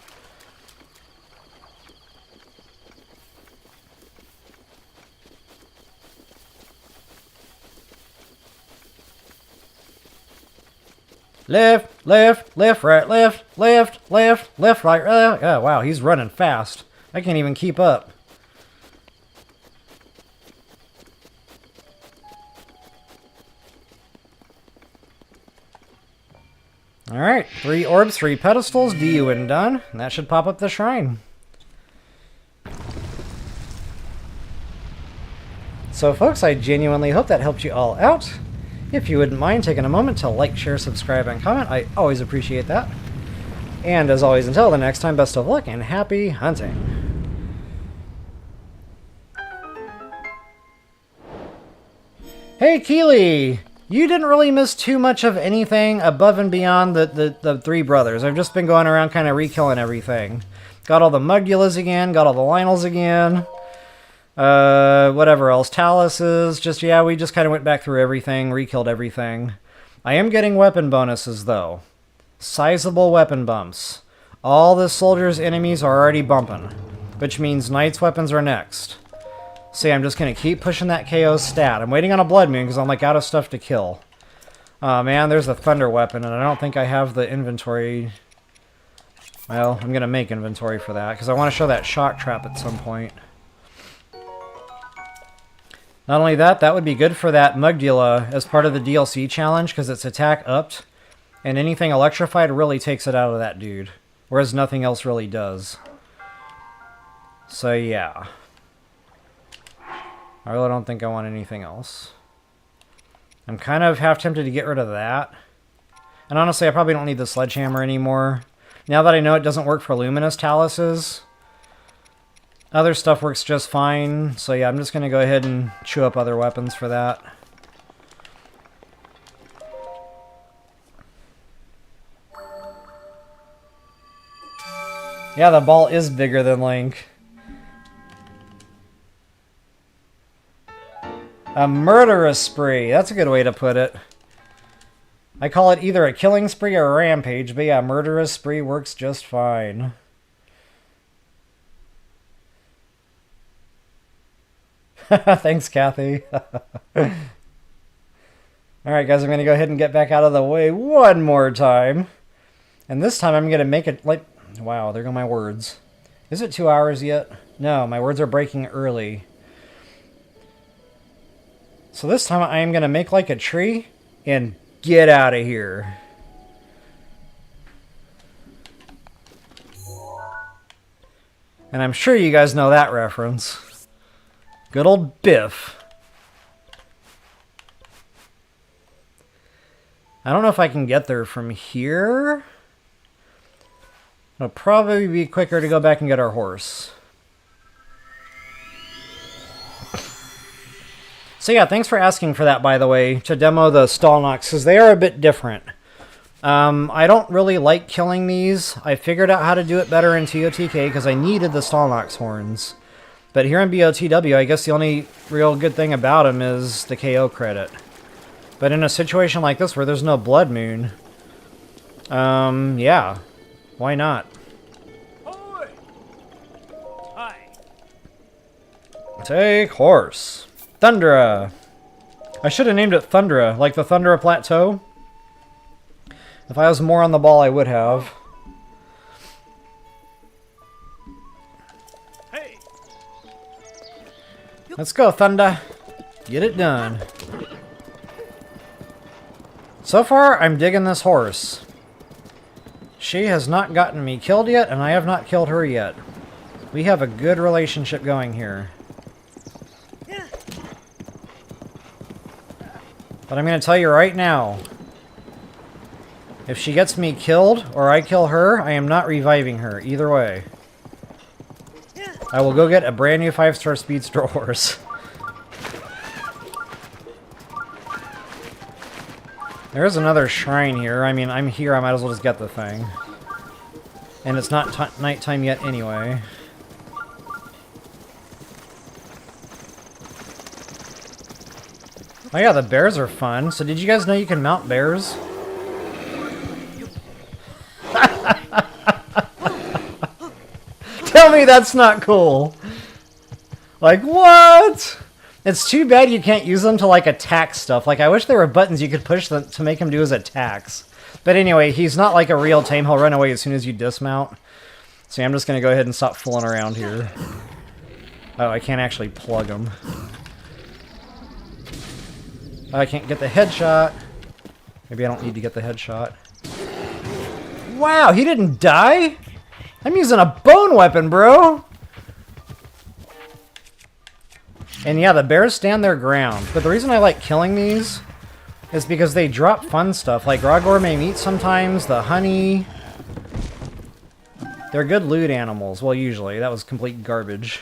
Left, left, left, right, left, left, left, left, right, left. Oh, wow, he's running fast. I can't even keep up. Alright, 3 orbs, 3 pedestals, DU and done. And that should pop up the shrine. So folks, I genuinely hope that helped you all out. If you wouldn't mind taking a moment to like, share, subscribe, and comment, I always appreciate that. And as always, until the next time, best of luck and happy hunting. Hey Keely! You didn't really miss too much of anything above and beyond the 3 brothers. I've just been going around kind of re-killing everything. Got all the Moldugas again, got all the Lynels again. Whatever else. Talus is just, yeah, we just kind of went back through everything, re-killed everything. I am getting weapon bonuses, though. Sizable weapon bumps. All the soldiers' enemies are already bumping, which means Knight's weapons are next. See, I'm just going to keep pushing that KO stat. I'm waiting on a Blood Moon because I'm, like, out of stuff to kill. Oh, man, there's a Thunder weapon, and I don't think I have the inventory. Well, I'm going to make inventory for that because I want to show that shock trap at some point. Not only that, that would be good for that Molduga as part of the DLC challenge, because its attack upped, and anything electrified really takes it out of that dude, whereas nothing else really does. So yeah. I really don't think I want anything else. I'm kind of half tempted to get rid of that. And honestly, I probably don't need the sledgehammer anymore. Now that I know it doesn't work for luminous taluses, other stuff works just fine, so yeah, I'm just going to go ahead and chew up other weapons for that. Yeah, the ball is bigger than Link. A murderous spree, that's a good way to put it. I call it either a killing spree or a rampage, but yeah, murderous spree works just fine. Thanks, Kathy. Alright, guys, I'm going to go ahead and get back out of the way one more time. And this time I'm going to make it like... Wow, there go my words. Is it 2 hours yet? No, my words are breaking early. So this time I am going to make like a tree and get out of here. And I'm sure you guys know that reference. Good old Biff. I don't know if I can get there from here. It'll probably be quicker to go back and get our horse. So yeah, thanks for asking for that, by the way, to demo the Stalox, because they are a bit different. I don't really like killing these. I figured out how to do it better in TOTK because I needed the Stalox horns. But here in BOTW, I guess the only real good thing about them is the KO credit. But in a situation like this where there's no Blood Moon, yeah, why not? Take horse. Thundra. I should have named it Thundra, like the Thundra Plateau. If I was more on the ball, I would have. Hey. Let's go, Thunder. Get it done. So far, I'm digging this horse. She has not gotten me killed yet, and I have not killed her yet. We have a good relationship going here. But I'm going to tell you right now, if she gets me killed, or I kill her, I am not reviving her, either way. I will go get a brand new 5-star speedster horse. There is another shrine here. I mean, I'm here, I might as well just get the thing. And it's not nighttime yet anyway. Oh yeah, the bears are fun. So did you guys know you can mount bears? Tell me that's not cool. Like, what? It's too bad you can't use them to, like, attack stuff. Like, I wish there were buttons you could push them to make him do his attacks. But anyway, he's not like a real tame. He'll run away as soon as you dismount. So I'm just going to go ahead and stop fooling around here. Oh, I can't actually plug him. Oh, I can't get the headshot. Maybe I don't need to get the headshot. Wow, he didn't die? I'm using a bone weapon, bro! And yeah, the bears stand their ground. But the reason I like killing these is because they drop fun stuff. Like raw gourmet meat sometimes, the honey. They're good loot animals. Well, usually. That was complete garbage.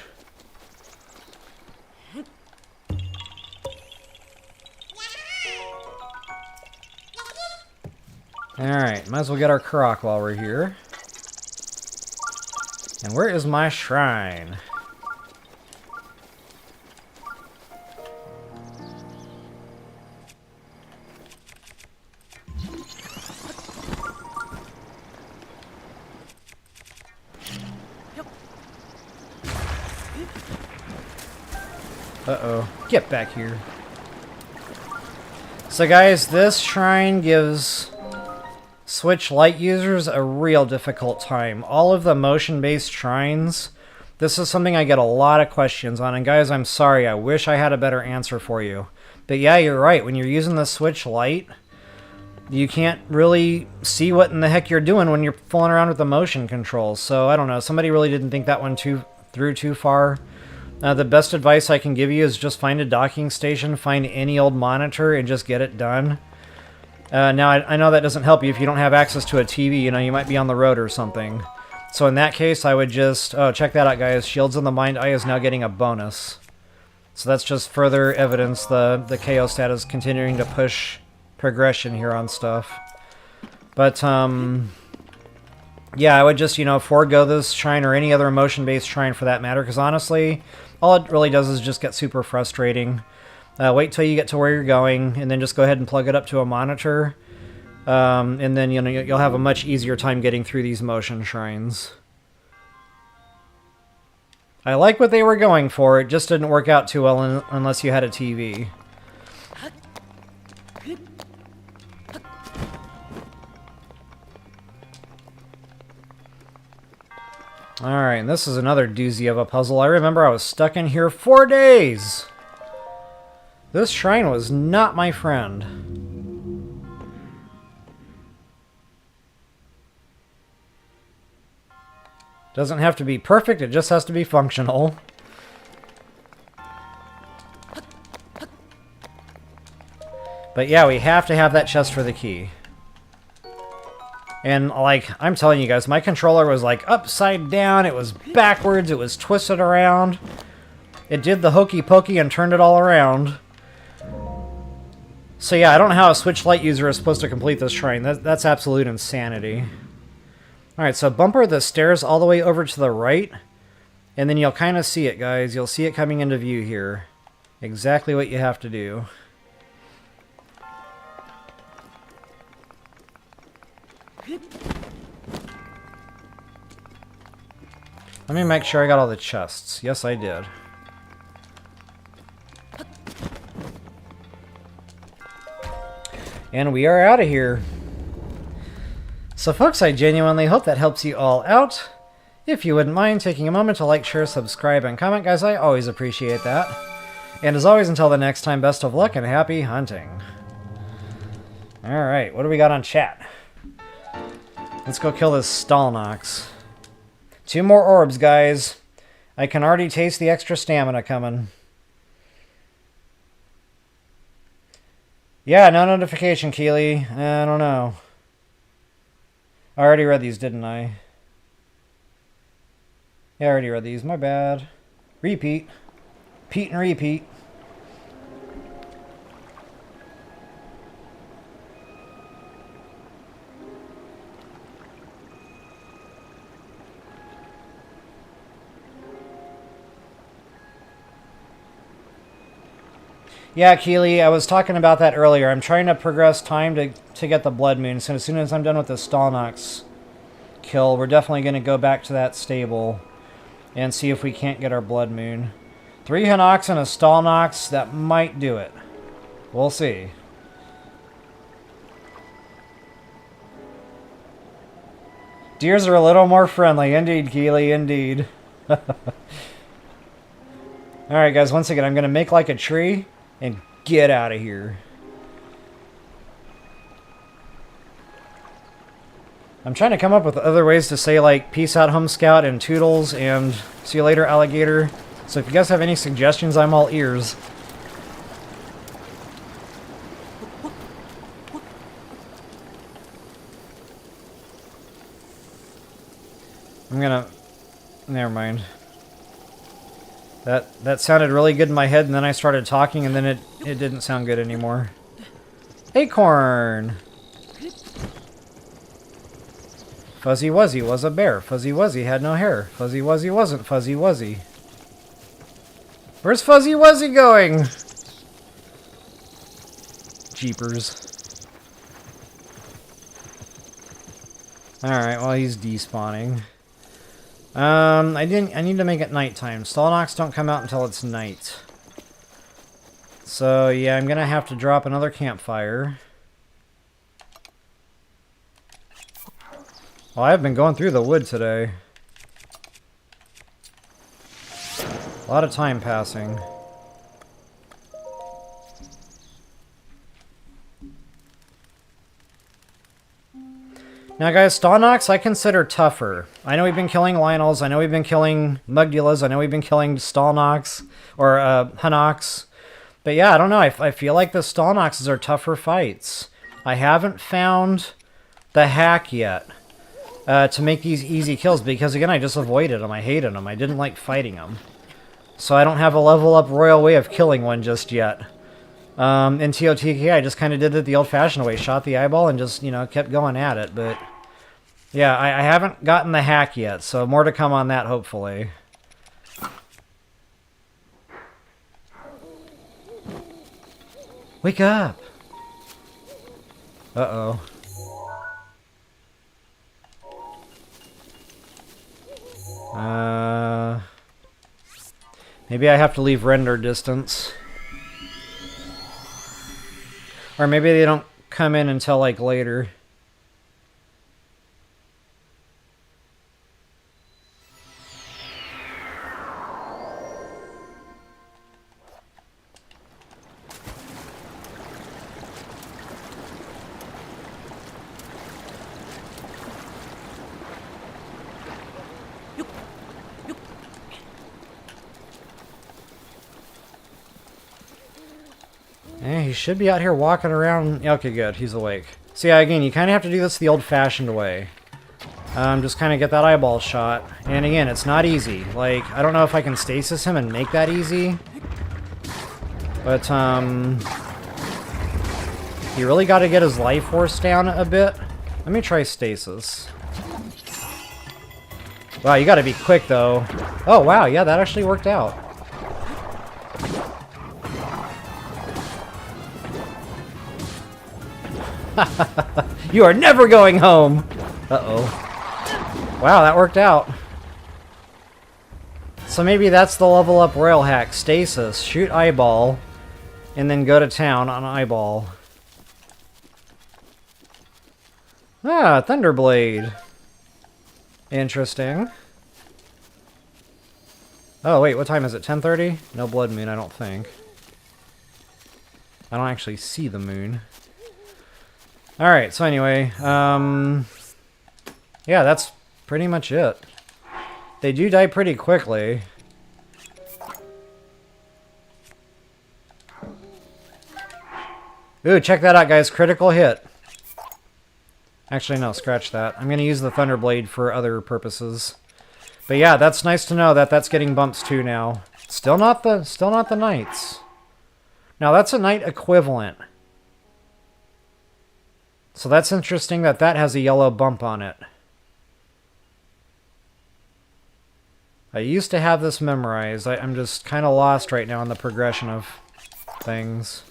Alright, might as well get our croc while we're here. And where is my shrine? Uh-oh. Get back here. So guys, this shrine gives Switch Lite users a real difficult time. All of the motion-based shrines, this is something I get a lot of questions on. And guys, I'm sorry, I wish I had a better answer for you. But yeah, you're right. When you're using the Switch Lite, you can't really see what in the heck you're doing when you're fooling around with the motion controls. So I don't know, somebody really didn't think that one through too far. The best advice I can give you is just find a docking station, find any old monitor, and just get it done. Now, I know that doesn't help you if you don't have access to a TV. You know, you might be on the road or something. So in that case, I would just... Oh, check that out, guys. Shields in the Mind Eye is now getting a bonus. So that's just further evidence the KO stat is continuing to push progression here on stuff. But, yeah, I would just, you know, forego this shrine or any other motion-based shrine for that matter, because honestly, all it really does is just get super frustrating. Wait till you get to where you're going, and then just go ahead and plug it up to a monitor. And then, you know, you'll have a much easier time getting through these motion shrines. I like what they were going for, it just didn't work out too well unless you had a TV. Alright, and this is another doozy of a puzzle. I remember I was stuck in here 4 days! This shrine was not my friend. Doesn't have to be perfect, it just has to be functional. But yeah, we have to have that chest for the key. And, like, I'm telling you guys, my controller was, like, upside down, it was backwards, it was twisted around. It did the hokey pokey and turned it all around. So yeah, I don't know how a Switch Lite user is supposed to complete this shrine. That's absolute insanity. Alright, so bumper the stairs all the way over to the right. And then you'll kind of see it, guys. You'll see it coming into view here. Exactly what you have to do. Let me make sure I got all the chests. Yes, I did. And we are out of here. So folks, I genuinely hope that helps you all out. If you wouldn't mind taking a moment to like, share, subscribe, and comment, guys, I always appreciate that. And as always, until the next time, best of luck and happy hunting. Alright, what do we got on chat? Let's go kill this Stalox. 2 more orbs, guys. I can already taste the extra stamina coming. Yeah, no notification, Keely. I don't know. I already read these, didn't I? Yeah, I already read these. My bad. Repeat. Pete and repeat. Yeah, Keely, I was talking about that earlier. I'm trying to progress time to get the Blood Moon. So as soon as I'm done with the Stalox kill, we're definitely going to go back to that stable and see if we can't get our Blood Moon. 3 Hinox and a Stalox, that might do it. We'll see. Deers are a little more friendly. Indeed, Keely, indeed. Alright, guys, once again, I'm going to make like a tree and get out of here. I'm trying to come up with other ways to say, like, peace out, home scout, and toodles, and see you later, alligator. So if you guys have any suggestions, I'm all ears. I'm gonna... Never mind. That sounded really good in my head, and then I started talking, and then it didn't sound good anymore. Acorn! Fuzzy Wuzzy was a bear. Fuzzy Wuzzy had no hair. Fuzzy Wuzzy wasn't Fuzzy Wuzzy. Where's Fuzzy Wuzzy going? Jeepers. Alright, well, he's despawning. I need to make it nighttime. Stalox don't come out until it's night. So, yeah, I'm gonna have to drop another campfire. Well, I've been going through the wood today. A lot of time passing. Now guys, Stalox I consider tougher. I know we've been killing Lynels, I know we've been killing Moldugas, I know we've been killing Stalox, or Hinox. But yeah, I don't know, I feel like the Staloxes are tougher fights. I haven't found the hack yet to make these easy kills, because again, I just avoided them, I hated them, I didn't like fighting them. So I don't have a level up royal way of killing one just yet. In TOTK, I just kind of did it the old-fashioned way, shot the eyeball and just, you know, kept going at it, but... Yeah, I haven't gotten the hack yet, so more to come on that, hopefully. Wake up! Uh-oh. Maybe I have to leave render distance. Or maybe they don't come in until, like, later. He should be out here walking around. Okay, good. He's awake. So yeah, again, you kind of have to do this the old-fashioned way. Just kind of get that eyeball shot. And again, it's not easy. Like, I don't know if I can stasis him and make that easy. But, you really got to get his life force down a bit. Let me try stasis. Wow, you got to be quick, though. Oh, wow, yeah, that actually worked out. You are never going home! Uh-oh. Wow, that worked out. So maybe that's the level up royal hack. Stasis, shoot eyeball, and then go to town on eyeball. Ah, Thunderblade. Interesting. Oh, wait, what time is it? 10:30? No blood moon, I don't think. I don't actually see the moon. Alright, so anyway, yeah, that's pretty much it. They do die pretty quickly. Ooh, check that out, guys. Critical hit. Actually, no, scratch that. I'm going to use the Thunderblade for other purposes. But yeah, that's nice to know that that's getting bumps too now. Still not the knights. Now that's a knight equivalent. So that's interesting that that has a yellow bump on it. I used to have this memorized. I'm just kind of lost right now in the progression of things.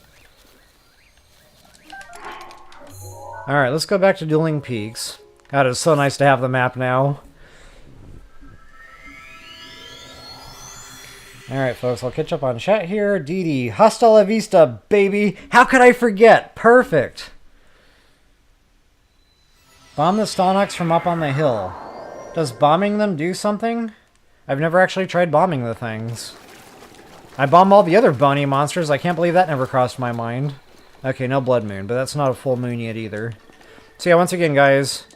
Alright, let's go back to Dueling Peaks. God, it's so nice to have the map now. Alright, folks, I'll catch up on chat here. Dee, hasta la vista, baby! How could I forget? Perfect! Bomb the Stalox from up on the hill. Does bombing them do something? I've never actually tried bombing the things. I bomb all the other bony monsters. I can't believe that never crossed my mind. Okay, no blood moon, but that's not a full moon yet either. So yeah, once again, guys,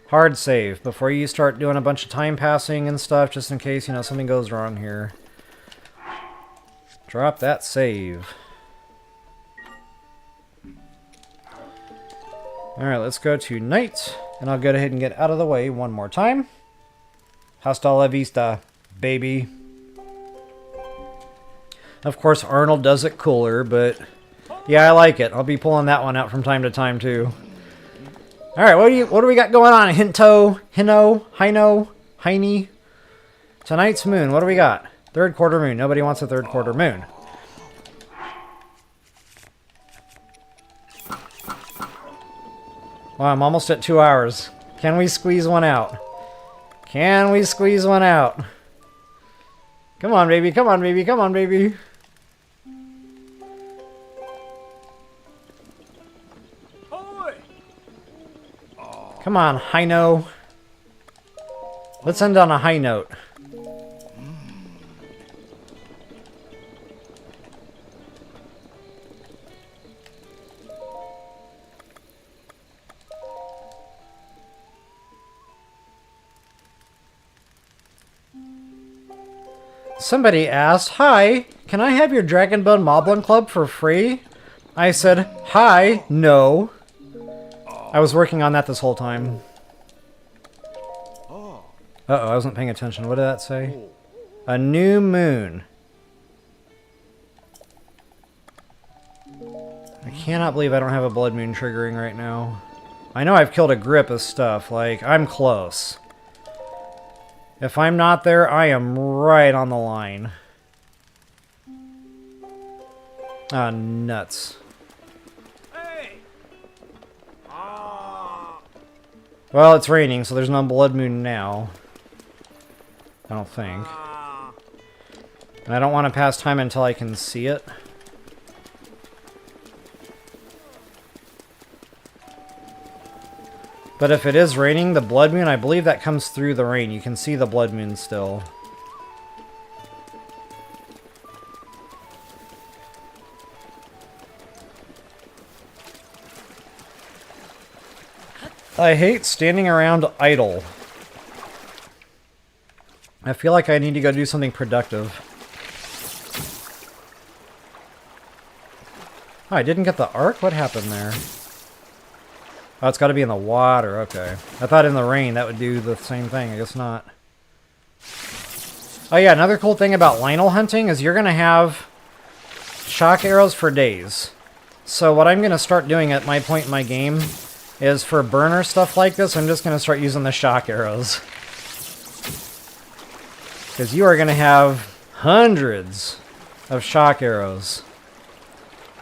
hard save before you start doing a bunch of time passing and stuff, just in case, you know, something goes wrong here. Drop that save. Alright, let's go to night, and I'll go ahead and get out of the way one more time. Hasta la vista, baby. Of course, Arnold does it cooler, but yeah, I like it. I'll be pulling that one out from time to time, too. Alright, what do we got going on? Hino? Tonight's moon, what do we got? Third quarter moon. Nobody wants a third quarter moon. Wow, I'm almost at 2 hours. Can we squeeze one out? Can we squeeze one out? Come on, baby. Come on, baby. Come on, baby. Come on, Hino. Let's end on a high note. Somebody asked, "Hi, can I have your Dragon Bone Moblin Club for free?" I said, "Hi, no." I was working on that this whole time. Uh-oh, I wasn't paying attention. What did that say? A new moon. I cannot believe I don't have a blood moon triggering right now. I know I've killed a grip of stuff. Like, I'm close. If I'm not there, I am right on the line. Ah, nuts. Well, it's raining, so there's no blood moon now. I don't think. And I don't want to pass time until I can see it. But if it is raining, the blood moon, I believe that comes through the rain. You can see the blood moon still. I hate standing around idle. I feel like I need to go do something productive. Oh, I didn't get the arc? What happened there? Oh, it's got to be in the water. Okay. I thought in the rain that would do the same thing. I guess not. Oh yeah, another cool thing about Lynel hunting is you're going to have shock arrows for days. So what I'm going to start doing at my point in my game is for burner stuff like this, I'm just going to start using the shock arrows. Because you are going to have hundreds of shock arrows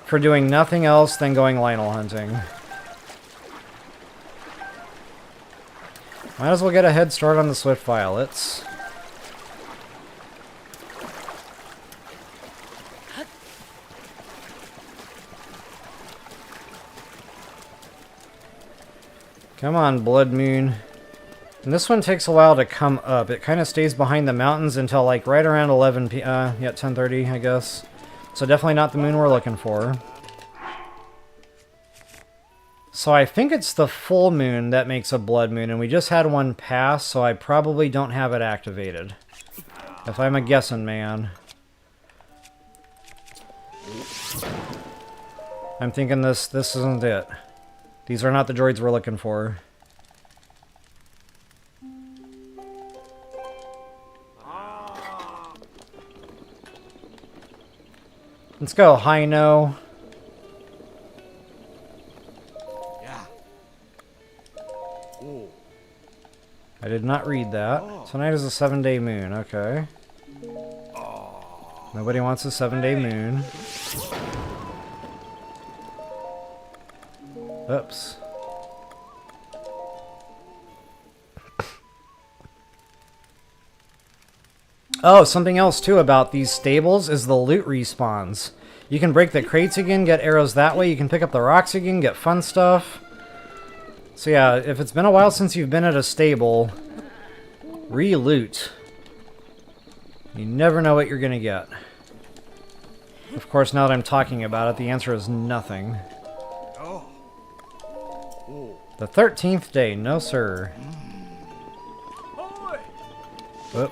for doing nothing else than going Lynel hunting. Might as well get a head start on the Swift Violets. Come on, Blood Moon. And this one takes a while to come up. It kind of stays behind the mountains until like right around 11 p. Yeah, 10:30, I guess. So definitely not the moon we're looking for. So I think it's the full moon that makes a blood moon, and we just had one pass, so I probably don't have it activated. If I'm a guessing man. I'm thinking this isn't it. These are not the droids we're looking for. Let's go, Hino. I did not read that. Tonight is a 7-day moon, okay. Nobody wants a 7-day moon. Oops. Oh, something else too about these stables is the loot respawns. You can break the crates again, get arrows that way. You can pick up the rocks again, get fun stuff. So yeah, if it's been a while since you've been at a stable, re-loot. You never know what you're gonna get. Of course, now that I'm talking about it, the answer is nothing. The 13th day, no sir. Whoop.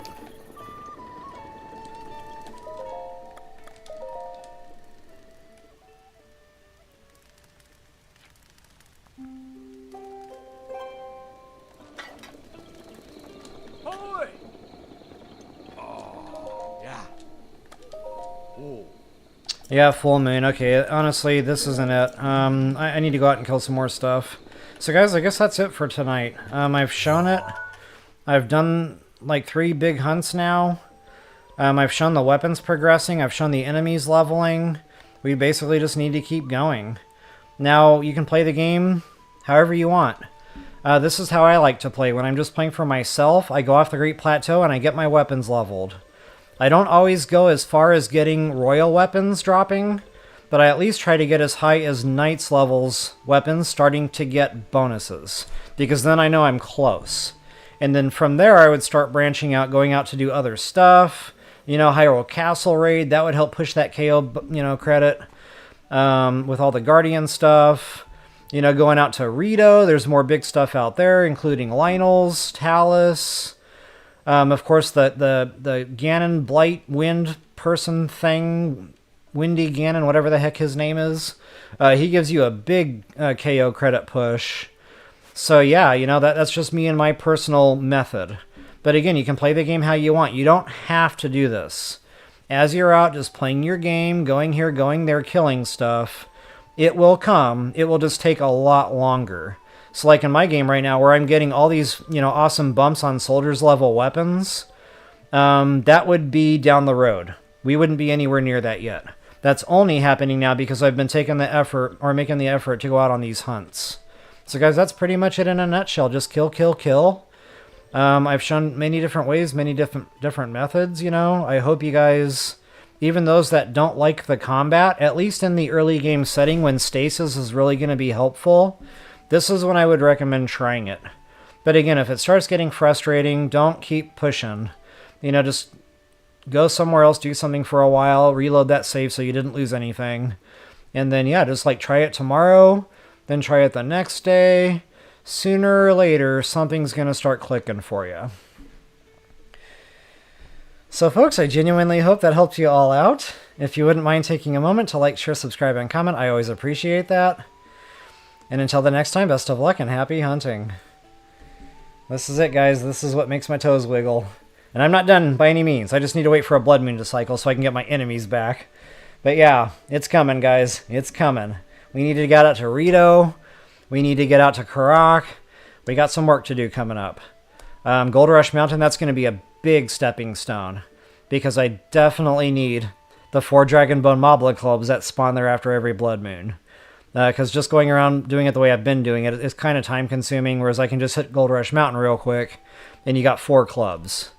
Yeah, full moon. Okay, honestly, this isn't it. I need to go out and kill some more stuff. So guys, I guess that's it for tonight. I've shown it. I've done like 3 big hunts now. I've shown the weapons progressing. I've shown the enemies leveling. We basically just need to keep going. Now, you can play the game however you want. This is how I like to play. When I'm just playing for myself, I go off the Great Plateau and I get my weapons leveled. I don't always go as far as getting royal weapons dropping, but I at least try to get as high as Knights levels weapons starting to get bonuses, because then I know I'm close. And then from there I would start branching out, going out to do other stuff. You know, Hyrule Castle raid, that would help push that KO, credit. With all the Guardian stuff. You know, going out to Rito, there's more big stuff out there, including Lynel's, Talus. Of course, the Ganon Blight Wind person thing, Windy Ganon, whatever the heck his name is, he gives you a big KO credit push. So yeah, you know, that's just me and my personal method. But again, you can play the game how you want. You don't have to do this. As you're out just playing your game, going here, going there, killing stuff, it will come. It will just take a lot longer. So like in my game right now, where I'm getting all these, awesome bumps on soldiers level weapons, that would be down the road. We wouldn't be anywhere near that yet. That's only happening now because I've been taking the effort, or making the effort to go out on these hunts. So guys, that's pretty much it in a nutshell. Just kill, kill, kill. I've shown many different ways, many different methods, I hope you guys, even those that don't like the combat, at least in the early game setting when stasis is really going to be helpful, this is when I would recommend trying it. But again, if it starts getting frustrating, don't keep pushing. Just go somewhere else, do something for a while, reload that save so you didn't lose anything. And then, yeah, just like try it tomorrow, then try it the next day. Sooner or later, something's going to start clicking for you. So folks, I genuinely hope that helped you all out. If you wouldn't mind taking a moment to like, share, subscribe, and comment, I always appreciate that. And until the next time, best of luck and happy hunting. This is it, guys. This is what makes my toes wiggle. And I'm not done by any means. I just need to wait for a blood moon to cycle so I can get my enemies back. But yeah, it's coming, guys. It's coming. We need to get out to Rito. We need to get out to Karak. We got some work to do coming up. Gold Rush Mountain, that's going to be a big stepping stone. Because I definitely need the 4 Dragonbone Moblet Clubs that spawn there after every blood moon. Because just going around doing it the way I've been doing it is kind of time consuming, whereas I can just hit Gold Rush Mountain real quick, and you got 4 clubs.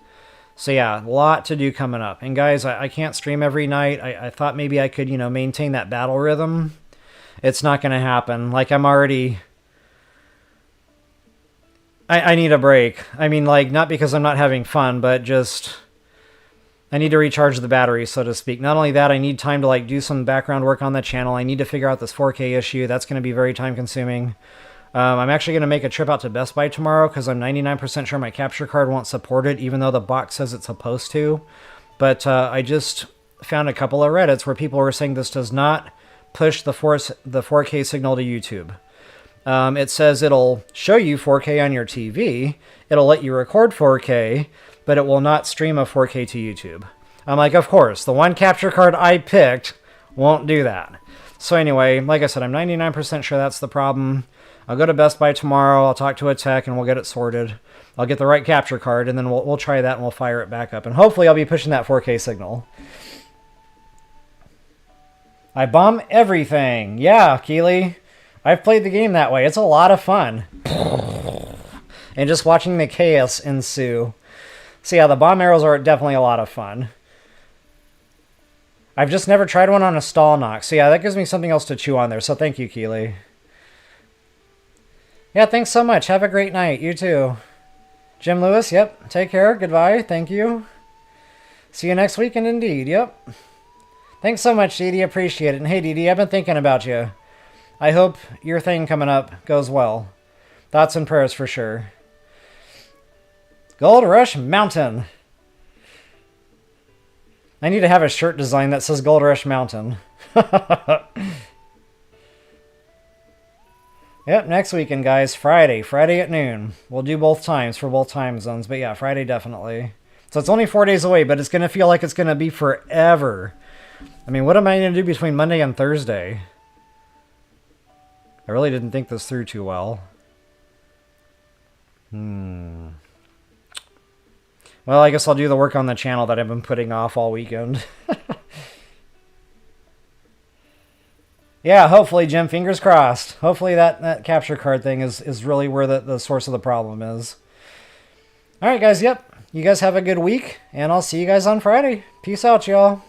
So yeah, a lot to do coming up. And guys, I can't stream every night. I thought maybe I could, maintain that battle rhythm. It's not going to happen. Like, I'm already I need a break. I mean, like, not because I'm not having fun, but just I need to recharge the battery, so to speak. Not only that, I need time to like do some background work on the channel. I need to figure out this 4K issue. That's going to be very time consuming. I'm actually going to make a trip out to Best Buy tomorrow because I'm 99% sure my capture card won't support it, even though the box says it's supposed to. But I just found a couple of Reddits where people were saying this does not push the 4K signal to YouTube. It says it'll show you 4K on your TV, it'll let you record 4K, but it will not stream a 4K to YouTube. I'm like, of course, the one capture card I picked won't do that. So anyway, like I said, I'm 99% sure that's the problem. I'll go to Best Buy tomorrow, I'll talk to a tech, and we'll get it sorted. I'll get the right capture card, and then we'll try that, and we'll fire it back up. And hopefully I'll be pushing that 4K signal. I bomb everything. Yeah, Keely. I've played the game that way. It's a lot of fun. And just watching the chaos ensue. So yeah, the bomb arrows are definitely a lot of fun. I've just never tried one on a Stalox. So yeah, that gives me something else to chew on there. So thank you, Keely. Yeah, thanks so much. Have a great night. You too. Jim Lewis, yep. Take care. Goodbye. Thank you. See you next weekend indeed. Yep. Thanks so much, Dee Dee. Appreciate it. And hey, Dee Dee, I've been thinking about you. I hope your thing coming up goes well. Thoughts and prayers for sure. Gold Rush Mountain. I need to have a shirt design that says Gold Rush Mountain. Yep, next weekend, guys. Friday at noon. We'll do both times for both time zones. But yeah, Friday definitely. So it's only 4 days away, but it's going to feel like it's going to be forever. I mean, what am I going to do between Monday and Thursday? I really didn't think this through too well. Well, I guess I'll do the work on the channel that I've been putting off all weekend. Yeah, hopefully, Jim, fingers crossed. Hopefully that capture card thing is really where the source of the problem is. All right, guys, yep. You guys have a good week, and I'll see you guys on Friday. Peace out, y'all.